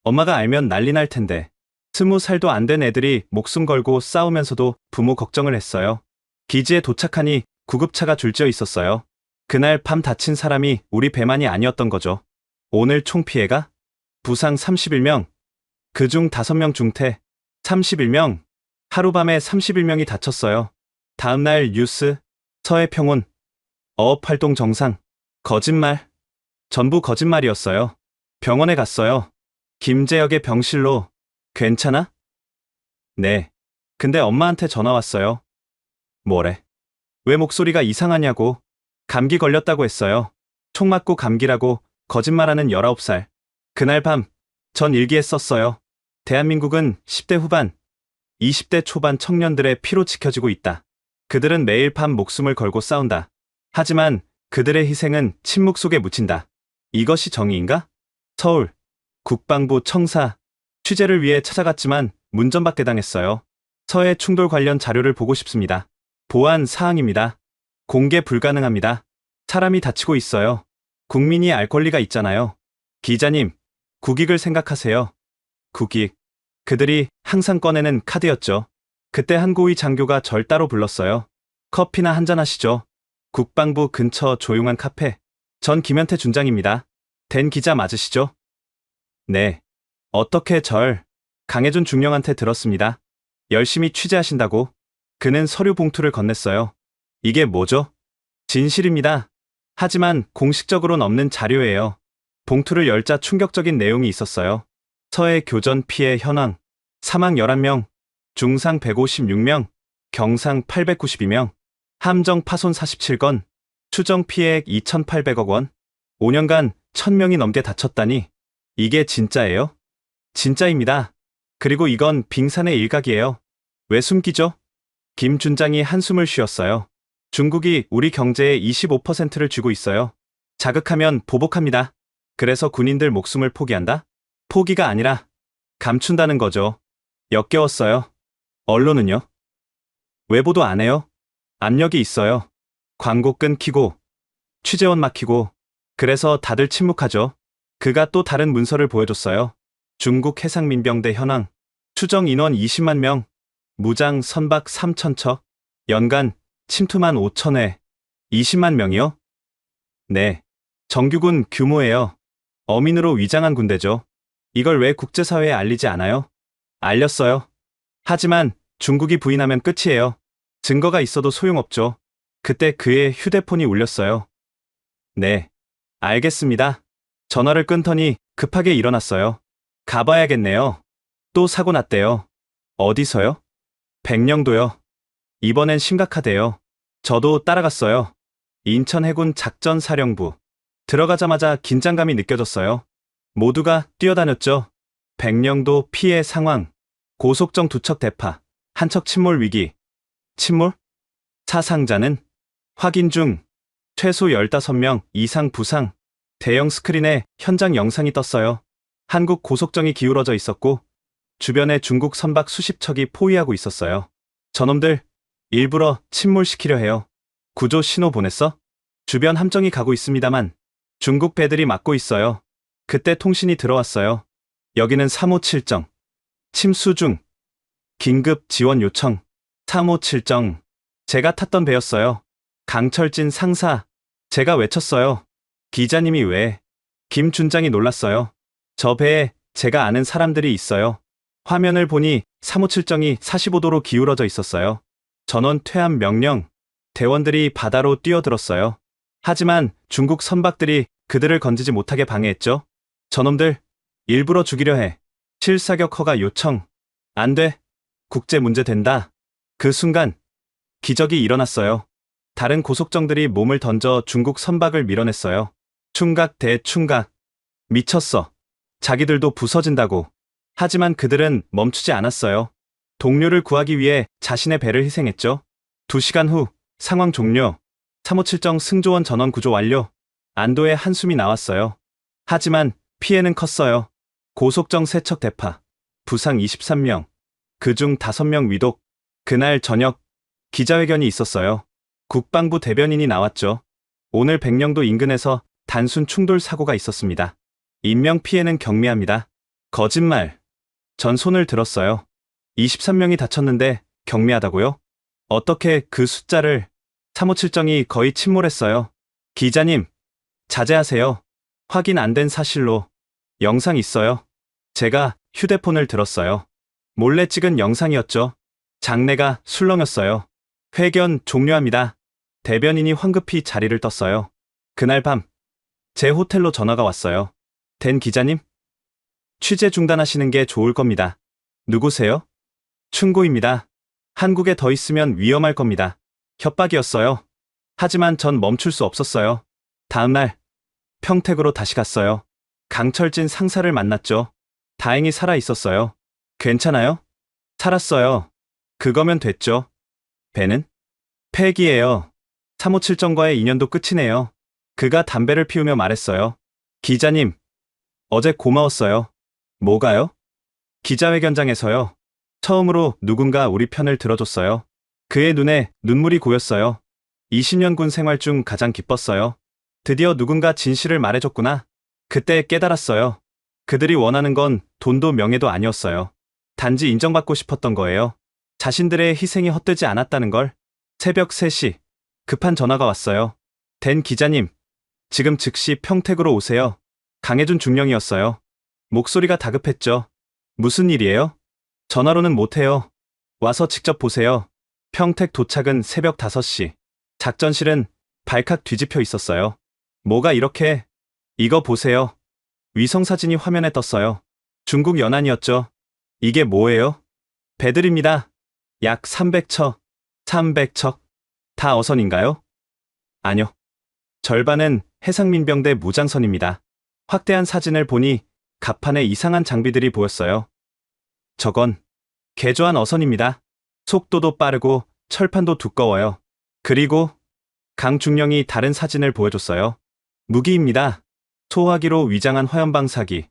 엄마가 알면 난리 날 텐데. 20살도 안 된 애들이 목숨 걸고 싸우면서도 부모 걱정을 했어요. 기지에 도착하니 구급차가 줄지어 있었어요. 그날 밤 다친 사람이 우리 배만이 아니었던 거죠. 오늘 총 피해가? 부상 31명. 그중 5명 중태. 31명. 하루밤에 31명이 다쳤어요. 다음날 뉴스. 서해평온. 어업활동 정상. 거짓말. 전부 거짓말이었어요. 병원에 갔어요. 김재혁의 병실로. 괜찮아? 네. 근데 엄마한테 전화 왔어요. 뭐래? 왜 목소리가 이상하냐고. 감기 걸렸다고 했어요. 총 맞고 감기라고 거짓말하는 19살. 그날 밤 전 일기에 썼어요. 대한민국은 10대 후반, 20대 초반 청년들의 피로 지켜지고 있다. 그들은 매일 밤 목숨을 걸고 싸운다. 하지만 그들의 희생은 침묵 속에 묻힌다. 이것이 정의인가? 서울, 국방부 청사, 취재를 위해 찾아갔지만 문전박대 당했어요. 서해 충돌 관련 자료를 보고 싶습니다. 보안 사항입니다. 공개 불가능합니다. 사람이 다치고 있어요. 국민이 알 권리가 있잖아요. 기자님, 국익을 생각하세요. 국익. 그들이 항상 꺼내는 카드였죠. 그때 한 고위 장교가 절 따로 불렀어요. 커피나 한잔 하시죠. 국방부 근처 조용한 카페. 전 김현태 준장입니다. 된 기자 맞으시죠? 네. 어떻게 절? 강혜준 중령한테 들었습니다. 열심히 취재하신다고. 그는 서류 봉투를 건넸어요. 이게 뭐죠? 진실입니다. 하지만 공식적으로는 없는 자료예요. 봉투를 열자 충격적인 내용이 있었어요. 서해 교전 피해 현황. 사망 11명, 중상 156명, 경상 892명, 함정 파손 47건, 추정 피해액 2,800억 원, 5년간 1,000명이 넘게 다쳤다니. 이게 진짜예요? 진짜입니다. 그리고 이건 빙산의 일각이에요. 왜 숨기죠? 김 준장이 한숨을 쉬었어요. 중국이 우리 경제의 25%를 쥐고 있어요. 자극하면 보복합니다. 그래서 군인들 목숨을 포기한다? 포기가 아니라 감춘다는 거죠. 역겨웠어요. 언론은요? 외보도 안 해요. 압력이 있어요. 광고 끊기고, 취재원 막히고, 그래서 다들 침묵하죠. 그가 또 다른 문서를 보여줬어요. 중국 해상민병대 현황, 추정 인원 20만 명, 무장 선박 3,000척, 연간 침투만 5,000회, 20만 명이요? 네, 정규군 규모예요. 어민으로 위장한 군대죠. 이걸 왜 국제사회에 알리지 않아요? 알렸어요. 하지만 중국이 부인하면 끝이에요. 증거가 있어도 소용없죠. 그때 그의 휴대폰이 울렸어요. 네, 알겠습니다. 전화를 끊더니 급하게 일어났어요. 가봐야겠네요. 또 사고 났대요. 어디서요? 백령도요. 이번엔 심각하대요. 저도 따라갔어요. 인천해군 작전사령부. 들어가자마자 긴장감이 느껴졌어요. 모두가 뛰어다녔죠. 백령도 피해 상황. 고속정 2척 대파. 한 척 침몰 위기. 침몰? 사상자는? 확인 중. 최소 15명 이상 부상. 대형 스크린에 현장 영상이 떴어요. 한국 고속정이 기울어져 있었고 주변에 중국 선박 수십 척이 포위하고 있었어요. 저놈들 일부러 침몰시키려 해요. 구조 신호 보냈어? 주변 함정이 가고 있습니다만 중국 배들이 막고 있어요. 그때 통신이 들어왔어요. 여기는 357정. 침수 중. 긴급 지원 요청. 357정. 제가 탔던 배였어요. 강철진 상사. 제가 외쳤어요. 기자님이 왜? 김 준장이 놀랐어요. 저 배에 제가 아는 사람들이 있어요. 화면을 보니 357정이 45도로 기울어져 있었어요. 전원 퇴함 명령. 대원들이 바다로 뛰어들었어요. 하지만 중국 선박들이 그들을 건지지 못하게 방해했죠. 저놈들 일부러 죽이려 해. 실사격 허가 요청. 안 돼. 국제 문제 된다. 그 순간 기적이 일어났어요. 다른 고속정들이 몸을 던져 중국 선박을 밀어냈어요. 충각 대충각. 미쳤어. 자기들도 부서진다고. 하지만 그들은 멈추지 않았어요. 동료를 구하기 위해 자신의 배를 희생했죠. 2시간 후 상황 종료. 357정 승조원 전원 구조 완료. 안도의 한숨이 나왔어요. 하지만 피해는 컸어요. 고속정 3척 대파. 부상 23명. 그중 5명 위독. 그날 저녁 기자회견이 있었어요. 국방부 대변인이 나왔죠. 오늘 백령도 인근에서 단순 충돌 사고가 있었습니다. 인명 피해는 경미합니다. 거짓말. 전 손을 들었어요. 23명이 다쳤는데 경미하다고요? 어떻게 그 숫자를 357정이 거의 침몰했어요. 기자님, 자제하세요. 확인 안 된 사실로. 영상 있어요. 제가 휴대폰을 들었어요. 몰래 찍은 영상이었죠. 장내가 술렁였어요. 회견 종료합니다. 대변인이 황급히 자리를 떴어요. 그날 밤, 제 호텔로 전화가 왔어요. 된 기자님? 취재 중단하시는 게 좋을 겁니다. 누구세요? 충고입니다. 한국에 더 있으면 위험할 겁니다. 협박이었어요. 하지만 전 멈출 수 없었어요. 다음날 평택으로 다시 갔어요. 강철진 상사를 만났죠. 다행히 살아 있었어요. 괜찮아요? 살았어요. 그거면 됐죠. 배는? 폐기예요. 357정과의 인연도 끝이네요. 그가 담배를 피우며 말했어요. 기자님, 어제 고마웠어요. 뭐가요? 기자회견장에서요. 처음으로 누군가 우리 편을 들어줬어요. 그의 눈에 눈물이 고였어요. 20년 군 생활 중 가장 기뻤어요. 드디어 누군가 진실을 말해줬구나. 그때 깨달았어요. 그들이 원하는 건 돈도 명예도 아니었어요. 단지 인정받고 싶었던 거예요. 자신들의 희생이 헛되지 않았다는 걸. 새벽 3시, 급한 전화가 왔어요. 댄 기자님, 지금 즉시 평택으로 오세요. 강해준 중령이었어요. 목소리가 다급했죠. 무슨 일이에요? 전화로는 못해요. 와서 직접 보세요. 평택 도착은 새벽 5시. 작전실은 발칵 뒤집혀 있었어요. 뭐가 이렇게... 이거 보세요. 위성사진이 화면에 떴어요. 중국 연안이었죠. 이게 뭐예요? 배들입니다. 약 300척. 300척. 다 어선인가요? 아니요. 절반은 해상민병대 무장선입니다. 확대한 사진을 보니 갑판에 이상한 장비들이 보였어요. 저건 개조한 어선입니다. 속도도 빠르고 철판도 두꺼워요. 그리고 강중령이 다른 사진을 보여줬어요. 무기입니다. 소화기로 위장한 화염방사기,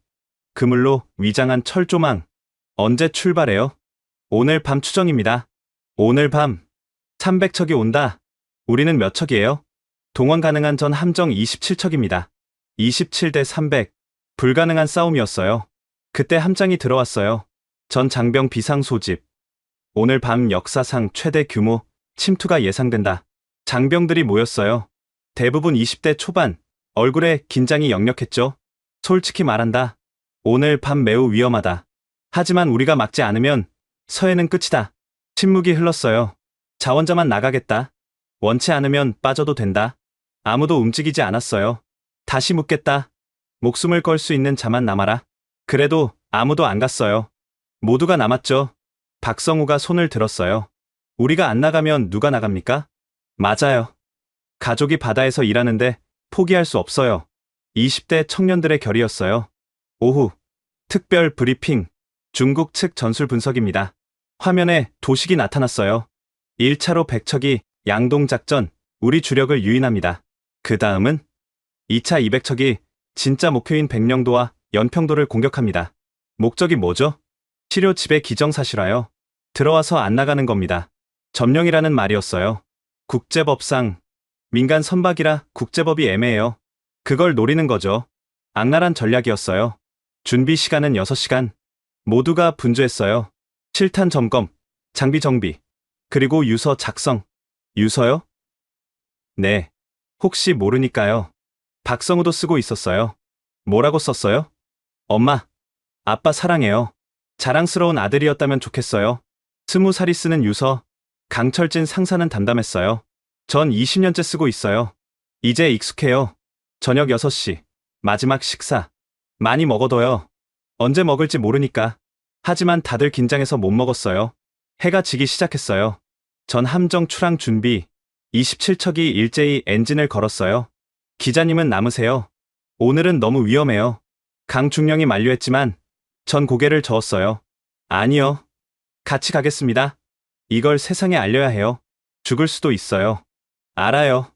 그물로 위장한 철조망. 언제 출발해요? 오늘 밤 추정입니다. 오늘 밤 300척이 온다. 우리는 몇 척이에요? 동원 가능한 전 함정 27척입니다. 27대 300. 불가능한 싸움이었어요. 그때 함장이 들어왔어요. 전 장병 비상 소집. 오늘 밤 역사상 최대 규모 침투가 예상된다. 장병들이 모였어요. 대부분 20대 초반. 얼굴에 긴장이 역력했죠. 솔직히 말한다. 오늘 밤 매우 위험하다. 하지만 우리가 막지 않으면 서해는 끝이다. 침묵이 흘렀어요. 자원자만 나가겠다. 원치 않으면 빠져도 된다. 아무도 움직이지 않았어요. 다시 묻겠다. 목숨을 걸 수 있는 자만 남아라. 그래도 아무도 안 갔어요. 모두가 남았죠. 박성우가 손을 들었어요. 우리가 안 나가면 누가 나갑니까? 맞아요. 가족이 바다에서 일하는데 포기할 수 없어요. 20대 청년들의 결의였어요. 오후 특별 브리핑. 중국 측 전술 분석입니다. 화면에 도식이 나타났어요. 1차로 100척이 양동작전, 우리 주력을 유인합니다. 그 다음은 2차 200척이 진짜 목표인 백령도와 연평도를 공격합니다. 목적이 뭐죠? 치료 집의 기정사실화요. 들어와서 안 나가는 겁니다. 점령이라는 말이었어요. 국제법상 민간 선박이라 국제법이 애매해요. 그걸 노리는 거죠. 악랄한 전략이었어요. 준비 시간은 6시간. 모두가 분주했어요. 실탄 점검, 장비 정비, 그리고 유서 작성. 유서요? 네. 혹시 모르니까요. 박성우도 쓰고 있었어요. 뭐라고 썼어요? 엄마, 아빠 사랑해요. 자랑스러운 아들이었다면 좋겠어요. 20살이 쓰는 유서. 강철진 상사는 담담했어요. 전 20년째 쓰고 있어요. 이제 익숙해요. 저녁 6시. 마지막 식사. 많이 먹어둬요. 언제 먹을지 모르니까. 하지만 다들 긴장해서 못 먹었어요. 해가 지기 시작했어요. 전 함정 출항 준비. 27척이 일제히 엔진을 걸었어요. 기자님은 남으세요. 오늘은 너무 위험해요. 강중령이 만류했지만 전 고개를 저었어요. 아니요. 같이 가겠습니다. 이걸 세상에 알려야 해요. 죽을 수도 있어요. 알아요.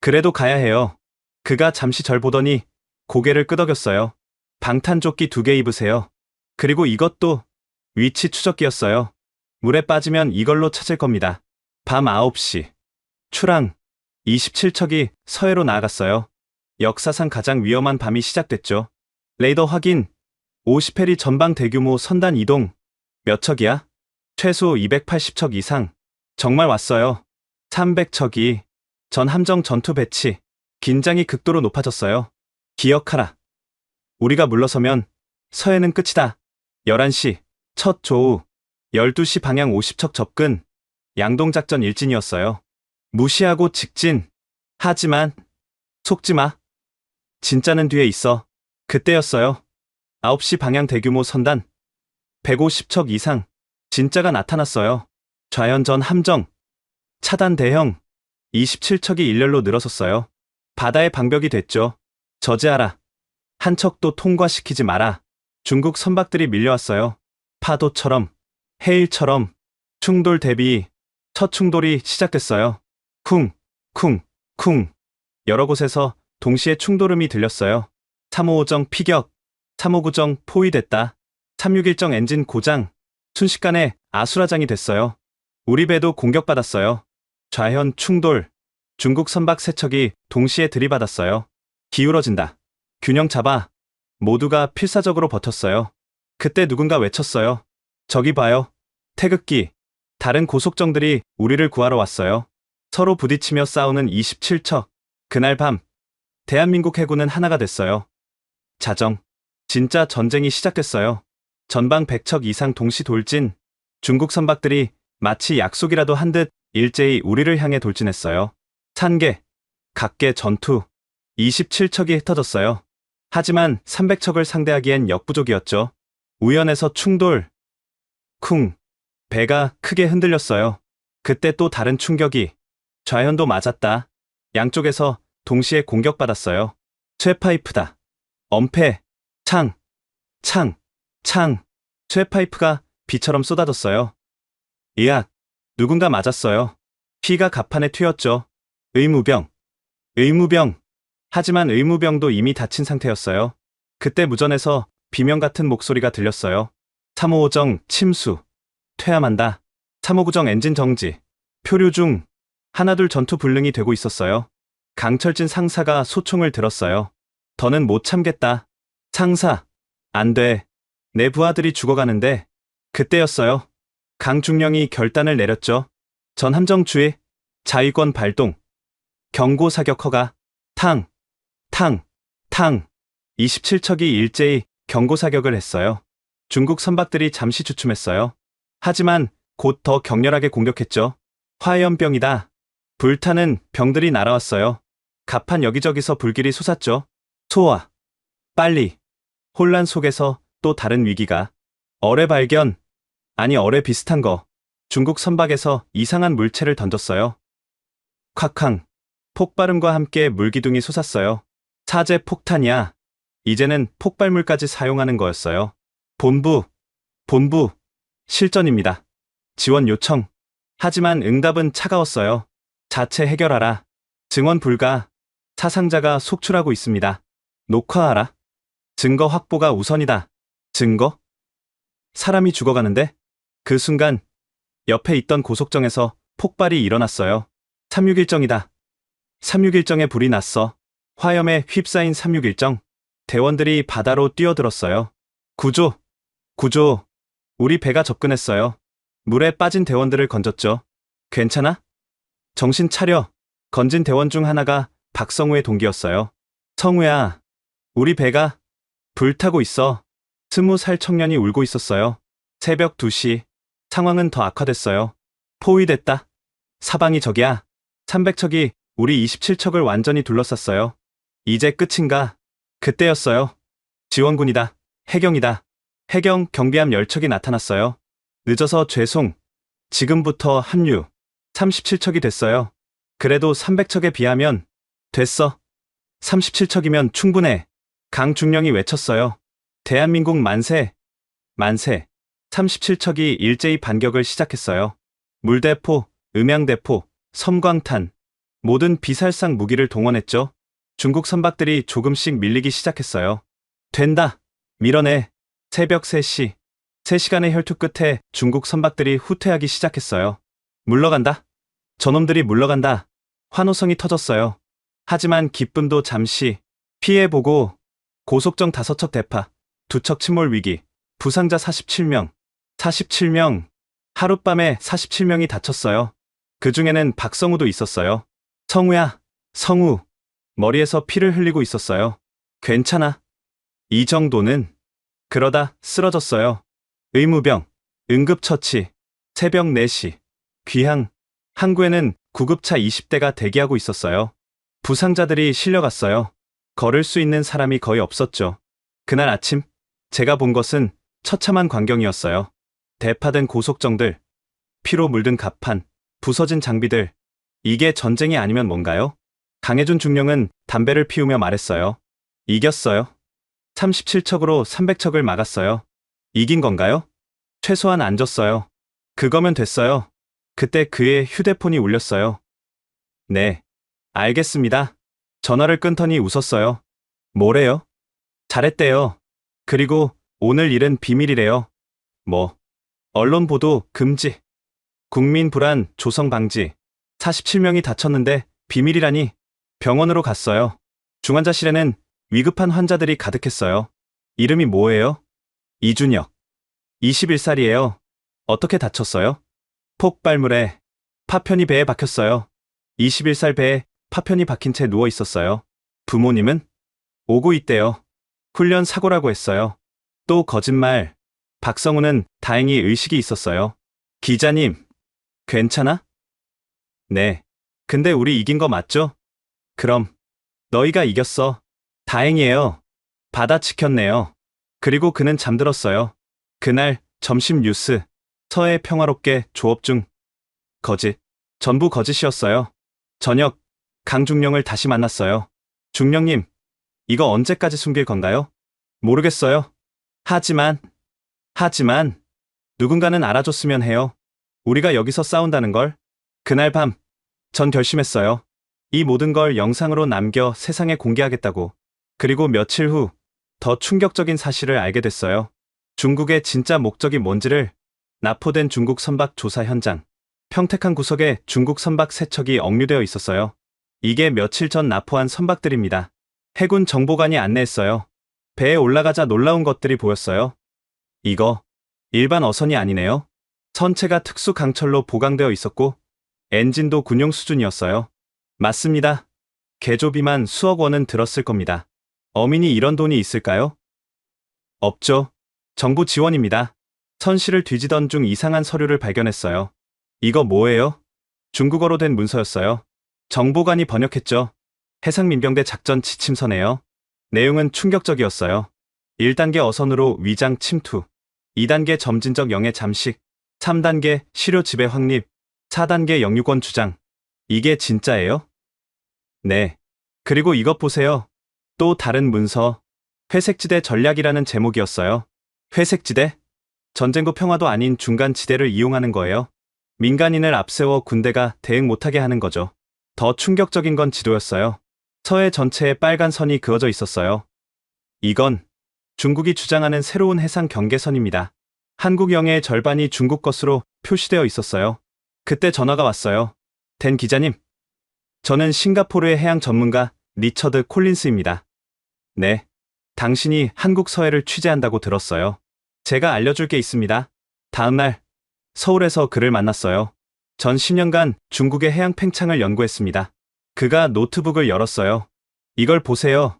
그래도 가야 해요. 그가 잠시 절 보더니 고개를 끄덕였어요. 방탄조끼 2개 입으세요. 그리고 이것도 위치 추적기였어요. 물에 빠지면 이걸로 찾을 겁니다. 밤 9시. 출항. 27척이 서해로 나아갔어요. 역사상 가장 위험한 밤이 시작됐죠. 레이더 확인. 50해리 전방 대규모 선단 이동. 몇 척이야? 최소 280척 이상. 정말 왔어요. 300척이. 전 함정 전투 배치. 긴장이 극도로 높아졌어요. 기억하라. 우리가 물러서면 서해는 끝이다. 11시. 첫 조우. 12시 방향 50척 접근. 양동작전 일진이었어요. 무시하고 직진. 하지만 속지 마. 진짜는 뒤에 있어. 그때였어요. 9시 방향 대규모 선단. 150척 이상. 진짜가 나타났어요. 좌연전 함정. 차단 대형. 27척이 일렬로 늘어섰어요. 바다의 방벽이 됐죠. 저지하라. 한 척도 통과시키지 마라. 중국 선박들이 밀려왔어요. 파도처럼, 해일처럼. 충돌 대비. 첫 충돌이 시작됐어요. 쿵, 쿵, 쿵. 여러 곳에서 동시에 충돌음이 들렸어요. 355정 피격. 359정 포위됐다. 361정 엔진 고장. 순식간에 아수라장이 됐어요. 우리 배도 공격받았어요. 좌현 충돌. 중국 선박 세 척이 동시에 들이받았어요. 기울어진다. 균형 잡아. 모두가 필사적으로 버텼어요. 그때 누군가 외쳤어요. 저기 봐요. 태극기. 다른 고속정들이 우리를 구하러 왔어요. 서로 부딪히며 싸우는 27척. 그날 밤 대한민국 해군은 하나가 됐어요. 자정. 진짜 전쟁이 시작됐어요. 전방 100척 이상 동시 돌진. 중국 선박들이 마치 약속이라도 한 듯 일제히 우리를 향해 돌진했어요. 산계, 각계 전투. 27척이 흩어졌어요. 하지만 300척을 상대하기엔 역부족이었죠. 우연에서 충돌. 쿵. 배가 크게 흔들렸어요. 그때 또 다른 충격이. 좌현도 맞았다. 양쪽에서 동시에 공격받았어요. 쇠파이프다. 엄폐. 창. 창. 창. 쇠파이프가 비처럼 쏟아졌어요. 으악. 누군가 맞았어요. 피가 갑판에 튀었죠. 의무병. 의무병. 하지만 의무병도 이미 다친 상태였어요. 그때 무전에서 비명 같은 목소리가 들렸어요. 355정 침수. 퇴함한다. 359정 엔진 정지. 표류 중. 하나둘 전투 불능이 되고 있었어요. 강철진 상사가 소총을 들었어요. 더는 못 참겠다. 상사. 안 돼. 내 부하들이 죽어가는데. 그때였어요. 강중령이 결단을 내렸죠. 전 함정 주의. 자위권 발동. 경고 사격 허가. 탕. 탕. 탕. 27척이 일제히 경고 사격을 했어요. 중국 선박들이 잠시 주춤했어요. 하지만 곧 더 격렬하게 공격했죠. 화염병이다. 불타는 병들이 날아왔어요. 갑판 여기저기서 불길이 솟았죠. 소화. 빨리. 혼란 속에서 또 다른 위기가. 어뢰 발견. 아니 어뢰 비슷한 거. 중국 선박에서 이상한 물체를 던졌어요. 콱쾅. 폭발음과 함께 물기둥이 솟았어요. 사제 폭탄이야. 이제는 폭발물까지 사용하는 거였어요. 본부. 실전입니다. 지원 요청. 하지만 응답은 차가웠어요. 자체 해결하라. 증언 불가. 사상자가 속출하고 있습니다. 녹화하라. 증거 확보가 우선이다. 증거? 사람이 죽어가는데? 그 순간 옆에 있던 고속정에서 폭발이 일어났어요. 361정이다. 361정에 불이 났어. 화염에 휩싸인 361정. 대원들이 바다로 뛰어들었어요. 구조. 우리 배가 접근했어요. 물에 빠진 대원들을 건졌죠. 괜찮아? 정신 차려. 건진 대원 중 하나가 박성우의 동기였어요. 성우야, 우리 배가 불타고 있어. 20살 청년이 울고 있었어요. 새벽 2시. 상황은 더 악화됐어요. 포위됐다. 사방이 적이야. 300척이 우리 27척을 완전히 둘러쌌어요. 이제 끝인가? 그때였어요. 지원군이다. 해경이다. 해경 경비함 10척이 나타났어요. 늦어서 죄송. 지금부터 합류. 37척이 됐어요. 그래도 300척에 비하면 됐어. 37척이면 충분해. 강중령이 외쳤어요. 대한민국 만세. 만세. 37척이 일제히 반격을 시작했어요. 물대포, 음향대포, 섬광탄. 모든 비살상 무기를 동원했죠. 중국 선박들이 조금씩 밀리기 시작했어요. 된다. 밀어내. 새벽 3시. 3시간의 혈투 끝에 중국 선박들이 후퇴하기 시작했어요. 물러간다. 저놈들이 물러간다. 환호성이 터졌어요. 하지만 기쁨도 잠시. 피해보고. 고속정 5척 대파. 2척 침몰 위기. 부상자 47명. 47명. 하룻밤에 47명이 다쳤어요. 그 중에는 박성우도 있었어요. 성우야, 성우. 머리에서 피를 흘리고 있었어요. 괜찮아. 이 정도는. 그러다 쓰러졌어요. 의무병, 응급처치. 새벽 4시. 귀향. 항구에는 구급차 20대가 대기하고 있었어요. 부상자들이 실려갔어요. 걸을 수 있는 사람이 거의 없었죠. 그날 아침, 제가 본 것은 처참한 광경이었어요. 대파된 고속정들, 피로 물든 갑판, 부서진 장비들. 이게 전쟁이 아니면 뭔가요? 강해준 중령은 담배를 피우며 말했어요. 이겼어요. 37척으로 300척을 막았어요. 이긴 건가요? 최소한 안 졌어요. 그거면 됐어요. 그때 그의 휴대폰이 울렸어요. 네, 알겠습니다. 전화를 끊더니 웃었어요. 뭐래요? 잘했대요. 그리고 오늘 일은 비밀이래요. 뭐, 언론 보도 금지. 국민 불안 조성 방지. 47명이 다쳤는데 비밀이라니. 병원으로 갔어요. 중환자실에는 위급한 환자들이 가득했어요. 이름이 뭐예요? 이준혁. 21살이에요. 어떻게 다쳤어요? 폭발물에 파편이 배에 박혔어요. 21살 배에 파편이 박힌 채 누워 있었어요. 부모님은? 오고 있대요. 훈련 사고라고 했어요. 또 거짓말. 박성우는 다행히 의식이 있었어요. 기자님, 괜찮아? 네. 근데 우리 이긴 거 맞죠? 그럼, 너희가 이겼어. 다행이에요. 받아 지켰네요. 그리고 그는 잠들었어요. 그날 점심 뉴스, 서해 평화롭게 조업 중. 거짓. 전부 거짓이었어요. 저녁, 강중령을 다시 만났어요. 중령님, 이거 언제까지 숨길 건가요? 모르겠어요. 하지만, 누군가는 알아줬으면 해요. 우리가 여기서 싸운다는 걸. 그날 밤, 전 결심했어요. 이 모든 걸 영상으로 남겨 세상에 공개하겠다고. 그리고 며칠 후, 더 충격적인 사실을 알게 됐어요. 중국의 진짜 목적이 뭔지를. 납포된 중국 선박 조사 현장. 평택항 구석에 중국 선박 3척이 억류되어 있었어요. 이게 며칠 전 납포한 선박들입니다. 해군 정보관이 안내했어요. 배에 올라가자 놀라운 것들이 보였어요. 이거 일반 어선이 아니네요. 선체가 특수 강철로 보강되어 있었고 엔진도 군용 수준이었어요. 맞습니다. 개조비만 수억 원은 들었을 겁니다. 어민이 이런 돈이 있을까요? 없죠. 정부 지원입니다. 선실을 뒤지던 중 이상한 서류를 발견했어요. 이거 뭐예요? 중국어로 된 문서였어요. 정보관이 번역했죠. 해상민병대 작전 지침서네요. 내용은 충격적이었어요. 1단계 어선으로 위장 침투, 2단계 점진적 영해 잠식, 3단계 시료 지배 확립, 4단계 영유권 주장. 이게 진짜예요? 네. 그리고 이것 보세요. 또 다른 문서. 회색지대 전략이라는 제목이었어요. 회색지대? 전쟁고 평화도 아닌 중간지대를 이용하는 거예요. 민간인을 앞세워 군대가 대응 못하게 하는 거죠. 더 충격적인 건 지도였어요. 서해 전체에 빨간 선이 그어져 있었어요. 이건 중국이 주장하는 새로운 해상 경계선입니다. 한국 영해의 절반이 중국 것으로 표시되어 있었어요. 그때 전화가 왔어요. 댄 기자님. 저는 싱가포르의 해양 전문가 리처드 콜린스입니다. 네. 당신이 한국 서해를 취재한다고 들었어요. 제가 알려줄 게 있습니다. 다음날 서울에서 그를 만났어요. 전 10년간 중국의 해양 팽창을 연구했습니다. 그가 노트북을 열었어요. 이걸 보세요.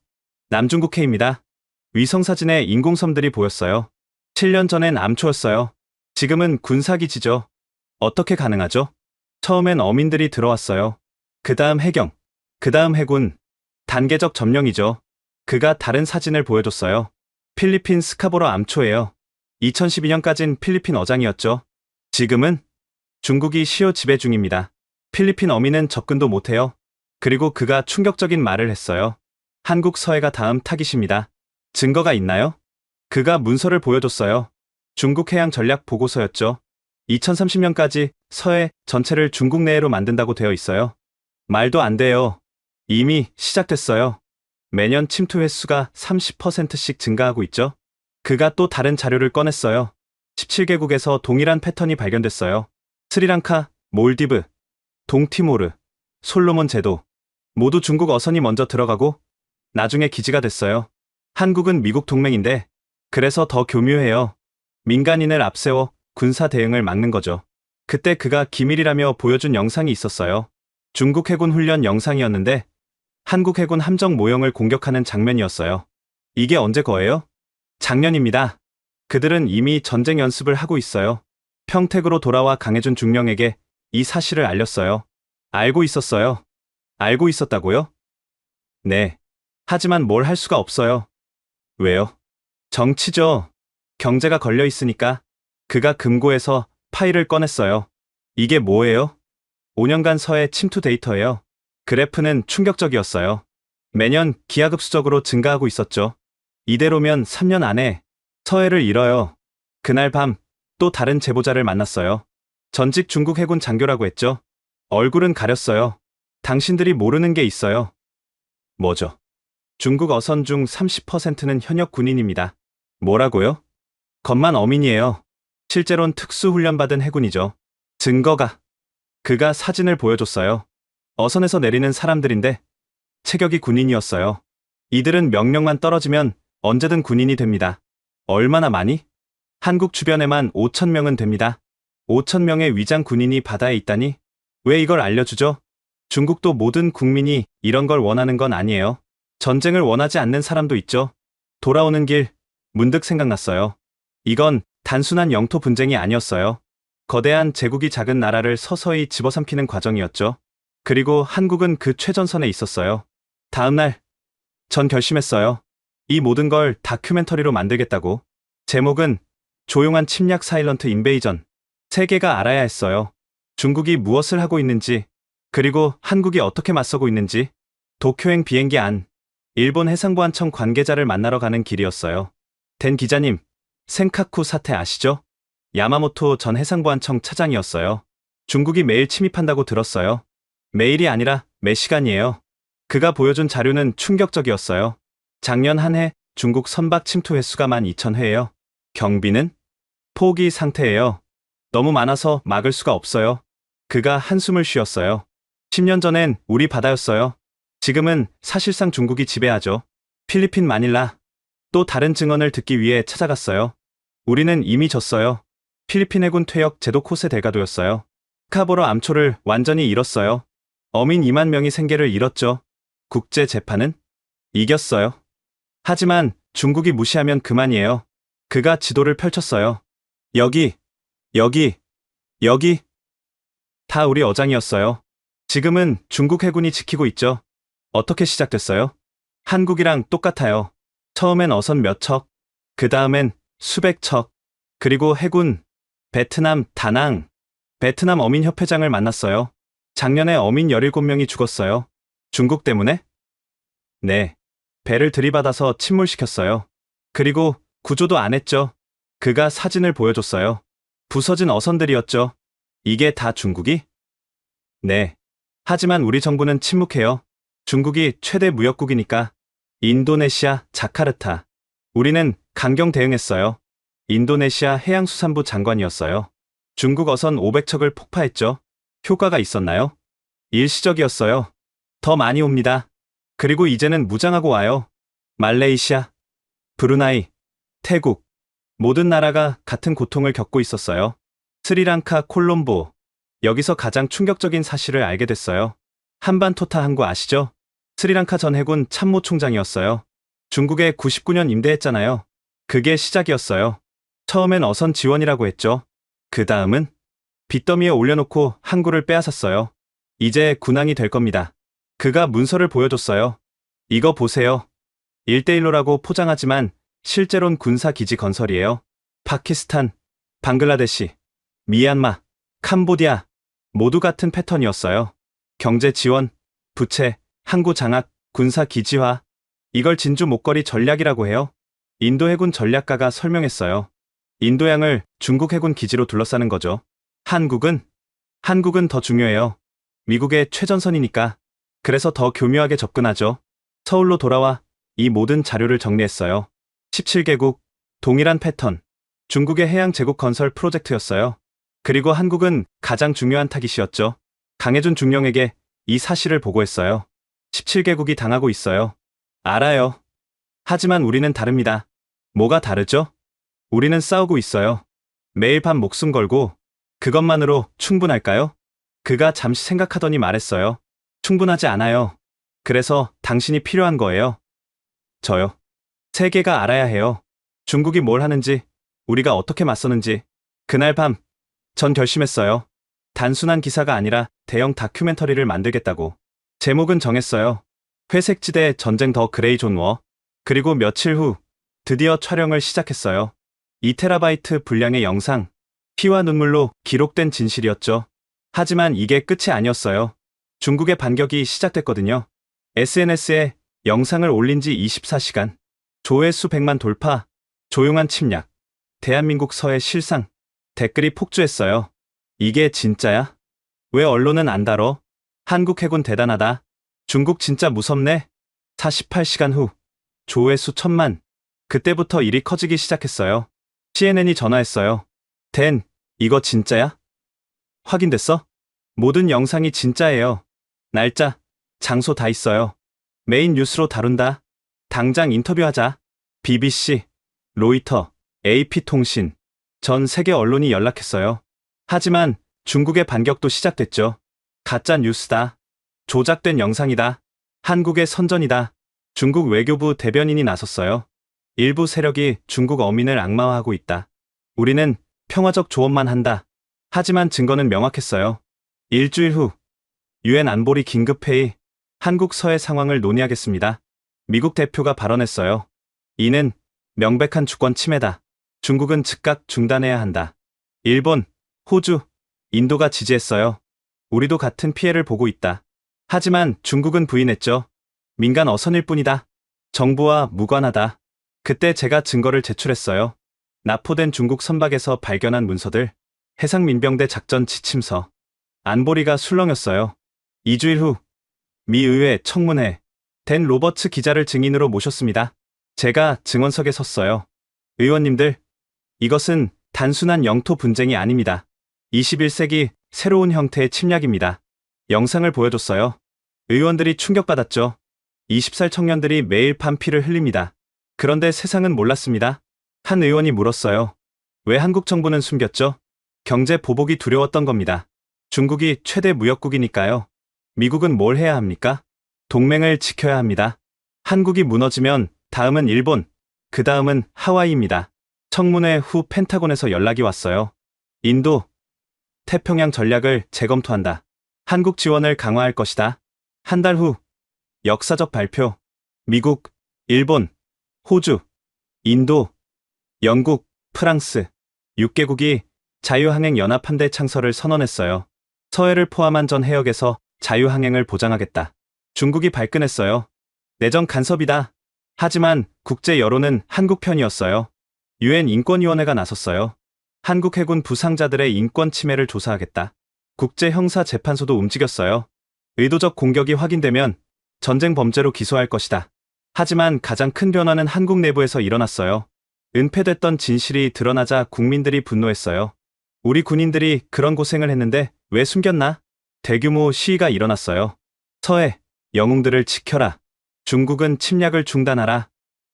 남중국해입니다. 위성사진에 인공섬들이 보였어요. 7년 전엔 암초였어요. 지금은 군사기지죠. 어떻게 가능하죠? 처음엔 어민들이 들어왔어요. 그 다음 해경, 그 다음 해군. 단계적 점령이죠. 그가 다른 사진을 보여줬어요. 필리핀 스카보로 암초예요. 2012년까진 필리핀 어장이었죠. 지금은 중국이 시효 지배 중입니다. 필리핀 어민은 접근도 못해요. 그리고 그가 충격적인 말을 했어요. 한국 서해가 다음 타깃입니다. 증거가 있나요? 그가 문서를 보여줬어요. 중국 해양 전략 보고서였죠. 2030년까지 서해 전체를 중국 내해로 만든다고 되어 있어요. 말도 안 돼요. 이미 시작됐어요. 매년 침투 횟수가 30%씩 증가하고 있죠. 그가 또 다른 자료를 꺼냈어요. 17개국에서 동일한 패턴이 발견됐어요. 스리랑카, 몰디브, 동티모르, 솔로몬 제도. 모두 중국 어선이 먼저 들어가고 나중에 기지가 됐어요. 한국은 미국 동맹인데 그래서 더 교묘해요. 민간인을 앞세워 군사 대응을 막는 거죠. 그때 그가 기밀이라며 보여준 영상이 있었어요. 중국 해군 훈련 영상이었는데 한국 해군 함정 모형을 공격하는 장면이었어요. 이게 언제 거예요? 작년입니다. 그들은 이미 전쟁 연습을 하고 있어요. 평택으로 돌아와 강해준 중령에게 이 사실을 알렸어요. 알고 있었어요. 알고 있었다고요? 네. 하지만 뭘 할 수가 없어요. 왜요? 정치죠. 경제가 걸려 있으니까. 그가 금고에서 파일을 꺼냈어요. 이게 뭐예요? 5년간 서해 침투 데이터예요. 그래프는 충격적이었어요. 매년 기하급수적으로 증가하고 있었죠. 이대로면 3년 안에 서해를 잃어요. 그날 밤 또 다른 제보자를 만났어요. 전직 중국 해군 장교라고 했죠. 얼굴은 가렸어요. 당신들이 모르는 게 있어요. 뭐죠? 중국 어선 중 30%는 현역 군인입니다. 뭐라고요? 겉만 어민이에요. 실제론 특수훈련받은 해군이죠. 증거가. 그가 사진을 보여줬어요. 어선에서 내리는 사람들인데 체격이 군인이었어요. 이들은 명령만 떨어지면 언제든 군인이 됩니다. 얼마나 많이? 한국 주변에만 5천 명은 됩니다. 5천 명의 위장 군인이 바다에 있다니? 왜 이걸 알려주죠? 중국도 모든 국민이 이런 걸 원하는 건 아니에요. 전쟁을 원하지 않는 사람도 있죠. 돌아오는 길, 문득 생각났어요. 이건 단순한 영토 분쟁이 아니었어요. 거대한 제국이 작은 나라를 서서히 집어삼키는 과정이었죠. 그리고 한국은 그 최전선에 있었어요. 다음 날, 전 결심했어요. 이 모든 걸 다큐멘터리로 만들겠다고. 제목은 조용한 침략 사일런트 인베이전. 세계가 알아야 했어요. 중국이 무엇을 하고 있는지, 그리고 한국이 어떻게 맞서고 있는지. 도쿄행 비행기 안, 일본 해상보안청 관계자를 만나러 가는 길이었어요. 된 기자님, 센카쿠 사태 아시죠? 야마모토 전 해상보안청 차장이었어요. 중국이 매일 침입한다고 들었어요. 매일이 아니라 매 시간이에요. 그가 보여준 자료는 충격적이었어요. 작년 한 해 중국 선박 침투 횟수가 12,000회예요. 경비는? 포기 상태예요. 너무 많아서 막을 수가 없어요. 그가 한숨을 쉬었어요. 10년 전엔 우리 바다였어요. 지금은 사실상 중국이 지배하죠. 필리핀 마닐라. 또 다른 증언을 듣기 위해 찾아갔어요. 우리는 이미 졌어요. 필리핀 해군 퇴역 제도 코세 델가도였어요. 카보로 암초를 완전히 잃었어요. 어민 2만 명이 생계를 잃었죠. 국제 재판은? 이겼어요. 하지만 중국이 무시하면 그만이에요. 그가 지도를 펼쳤어요. 여기, 여기, 여기. 다 우리 어장이었어요. 지금은 중국 해군이 지키고 있죠. 어떻게 시작됐어요? 한국이랑 똑같아요. 처음엔 어선 몇 척, 그 다음엔 수백 척, 그리고 해군, 베트남, 다낭. 베트남 어민협회장을 만났어요. 작년에 어민 17명이 죽었어요. 중국 때문에? 네. 배를 들이받아서 침몰시켰어요. 그리고 구조도 안 했죠. 그가 사진을 보여줬어요. 부서진 어선들이었죠. 이게 다 중국이? 네. 하지만 우리 정부는 침묵해요. 중국이 최대 무역국이니까. 인도네시아, 자카르타. 우리는 강경 대응했어요. 인도네시아 해양수산부 장관이었어요. 중국 어선 500척을 폭파했죠. 효과가 있었나요? 일시적이었어요. 더 많이 옵니다. 그리고 이제는 무장하고 와요. 말레이시아, 브루나이, 태국. 모든 나라가 같은 고통을 겪고 있었어요. 스리랑카, 콜롬보. 여기서 가장 충격적인 사실을 알게 됐어요. 한반토타 항구 아시죠? 스리랑카 전 해군 참모총장이었어요. 중국에 99년 임대했잖아요. 그게 시작이었어요. 처음엔 어선 지원이라고 했죠. 그 다음은 빚더미에 올려놓고 항구를 빼앗았어요. 이제 군항이 될 겁니다. 그가 문서를 보여줬어요. 이거 보세요. 1대1로라고 포장하지만 실제론 군사기지 건설이에요. 파키스탄, 방글라데시, 미얀마, 캄보디아 모두 같은 패턴이었어요. 경제 지원, 부채, 항구 장악, 군사 기지화. 이걸 진주 목걸이 전략이라고 해요. 인도 해군 전략가가 설명했어요. 인도양을 중국 해군 기지로 둘러싸는 거죠. 한국은 더 중요해요. 미국의 최전선이니까. 그래서 더 교묘하게 접근하죠. 서울로 돌아와 이 모든 자료를 정리했어요. 17개국, 동일한 패턴. 중국의 해양 제국 건설 프로젝트였어요. 그리고 한국은 가장 중요한 타깃이었죠. 강해준 중령에게 이 사실을 보고했어요. 17개국이 당하고 있어요. 알아요. 하지만 우리는 다릅니다. 뭐가 다르죠? 우리는 싸우고 있어요. 매일 밤 목숨 걸고. 그것만으로 충분할까요? 그가 잠시 생각하더니 말했어요. 충분하지 않아요. 그래서 당신이 필요한 거예요. 저요. 세계가 알아야 해요. 중국이 뭘 하는지, 우리가 어떻게 맞서는지. 그날 밤, 전 결심했어요. 단순한 기사가 아니라 대형 다큐멘터리를 만들겠다고. 제목은 정했어요. 회색지대 전쟁 더 그레이 존 워. 그리고 며칠 후 드디어 촬영을 시작했어요. 2TB 분량의 영상, 피와 눈물로 기록된 진실이었죠. 하지만 이게 끝이 아니었어요. 중국의 반격이 시작됐거든요. SNS에 영상을 올린 지 24시간. 조회수 100만 돌파. 조용한 침략. 대한민국 서해 실상. 댓글이 폭주했어요. 이게 진짜야? 왜 언론은 안 다뤄? 한국 해군 대단하다. 중국 진짜 무섭네. 48시간 후. 조회수 1000만. 그때부터 일이 커지기 시작했어요. CNN이 전화했어요. 댄, 이거 진짜야? 확인됐어? 모든 영상이 진짜예요. 날짜, 장소 다 있어요. 메인 뉴스로 다룬다. 당장 인터뷰하자. BBC, 로이터, AP통신, 전 세계 언론이 연락했어요. 하지만 중국의 반격도 시작됐죠. 가짜 뉴스다. 조작된 영상이다. 한국의 선전이다. 중국 외교부 대변인이 나섰어요. 일부 세력이 중국 어민을 악마화하고 있다. 우리는 평화적 조언만 한다. 하지만 증거는 명확했어요. 일주일 후 유엔 안보리 긴급회의, 한국 서해 상황을 논의하겠습니다. 미국 대표가 발언했어요. 이는 명백한 주권 침해다. 중국은 즉각 중단해야 한다. 일본, 호주, 인도가 지지했어요. 우리도 같은 피해를 보고 있다. 하지만 중국은 부인했죠. 민간 어선일 뿐이다. 정부와 무관하다. 그때 제가 증거를 제출했어요. 납포된 중국 선박에서 발견한 문서들, 해상민병대 작전 지침서, 안보리가 술렁였어요. 2주일 후 미 의회 청문회, 댄 로버츠 기자를 증인으로 모셨습니다. 제가 증언석에 섰어요. 의원님들, 이것은 단순한 영토 분쟁이 아닙니다. 21세기 새로운 형태의 침략입니다. 영상을 보여줬어요. 의원들이 충격받았죠. 20살 청년들이 매일 밤 피를 흘립니다. 그런데 세상은 몰랐습니다. 한 의원이 물었어요. 왜 한국 정부는 숨겼죠? 경제 보복이 두려웠던 겁니다. 중국이 최대 무역국이니까요. 미국은 뭘 해야 합니까? 동맹을 지켜야 합니다. 한국이 무너지면 다음은 일본, 그 다음은 하와이입니다. 청문회 후 펜타곤에서 연락이 왔어요. 인도, 태평양 전략을 재검토한다. 한국 지원을 강화할 것이다. 한 달 후 역사적 발표. 미국, 일본, 호주, 인도, 영국, 프랑스 6개국이 자유항행연합함대 창설을 선언했어요. 서해를 포함한 전 해역에서 자유항행을 보장하겠다. 중국이 발끈했어요. 내정 간섭이다. 하지만 국제 여론은 한국 편이었어요. 유엔 인권위원회가 나섰어요. 한국 해군 부상자들의 인권 침해를 조사하겠다. 국제형사재판소도 움직였어요. 의도적 공격이 확인되면 전쟁 범죄로 기소할 것이다. 하지만 가장 큰 변화는 한국 내부에서 일어났어요. 은폐됐던 진실이 드러나자 국민들이 분노했어요. 우리 군인들이 그런 고생을 했는데 왜 숨겼나? 대규모 시위가 일어났어요. 서해, 영웅들을 지켜라. 중국은 침략을 중단하라.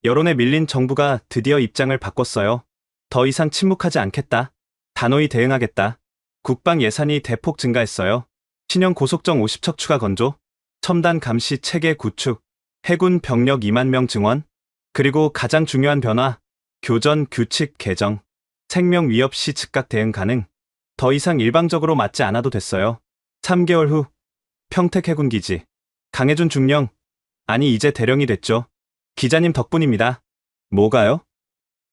여론에 밀린 정부가 드디어 입장을 바꿨어요. 더 이상 침묵하지 않겠다. 단호히 대응하겠다. 국방 예산이 대폭 증가했어요. 신형 고속정 50척 추가 건조, 첨단 감시 체계 구축, 해군 병력 2만 명 증원, 그리고 가장 중요한 변화, 교전 규칙 개정, 생명 위협 시 즉각 대응 가능. 더 이상 일방적으로 맞지 않아도 됐어요. 3개월 후 평택 해군기지, 강해준 중령, 아니 이제 대령이 됐죠. 기자님 덕분입니다. 뭐가요?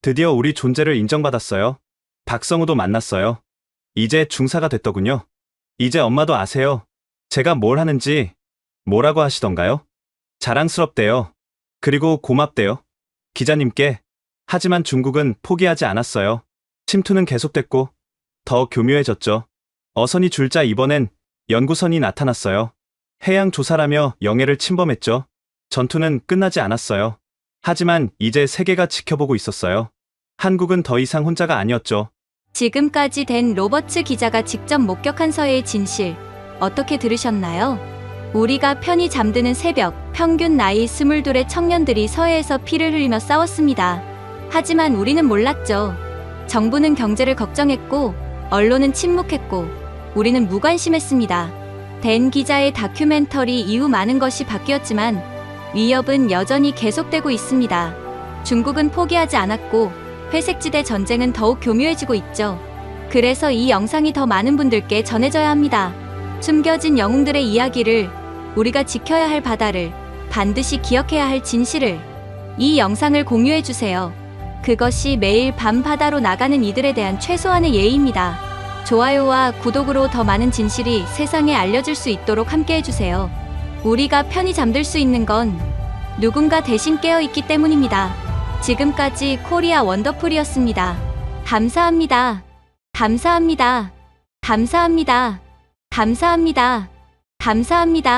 드디어 우리 존재를 인정받았어요. 박성우도 만났어요. 이제 중사가 됐더군요. 이제 엄마도 아세요. 제가 뭘 하는지. 뭐라고 하시던가요? 자랑스럽대요. 그리고 고맙대요. 기자님께. 하지만 중국은 포기하지 않았어요. 침투는 계속됐고 더 교묘해졌죠. 어선이 줄자 이번엔 연구선이 나타났어요. 해양 조사라며 영해를 침범했죠. 전투는 끝나지 않았어요. 하지만 이제 세계가 지켜보고 있었어요. 한국은 더 이상 혼자가 아니었죠. 지금까지 댄 로버츠 기자가 직접 목격한 서해의 진실, 어떻게 들으셨나요? 우리가 편히 잠드는 새벽, 평균 나이 22의 청년들이 서해에서 피를 흘리며 싸웠습니다. 하지만 우리는 몰랐죠. 정부는 경제를 걱정했고, 언론은 침묵했고, 우리는 무관심했습니다. 댄 기자의 다큐멘터리 이후 많은 것이 바뀌었지만 위협은 여전히 계속되고 있습니다. 중국은 포기하지 않았고 회색지대 전쟁은 더욱 교묘해지고 있죠. 그래서 이 영상이 더 많은 분들께 전해져야 합니다. 숨겨진 영웅들의 이야기를, 우리가 지켜야 할 바다를, 반드시 기억해야 할 진실을, 이 영상을 공유해주세요. 그것이 매일 밤 바다로 나가는 이들에 대한 최소한의 예의입니다. 좋아요와 구독으로 더 많은 진실이 세상에 알려질 수 있도록 함께해주세요. 우리가 편히 잠들 수 있는 건 누군가 대신 깨어있기 때문입니다. 지금까지 코리아 원더풀이었습니다. 감사합니다. 감사합니다. 감사합니다. 감사합니다. 감사합니다.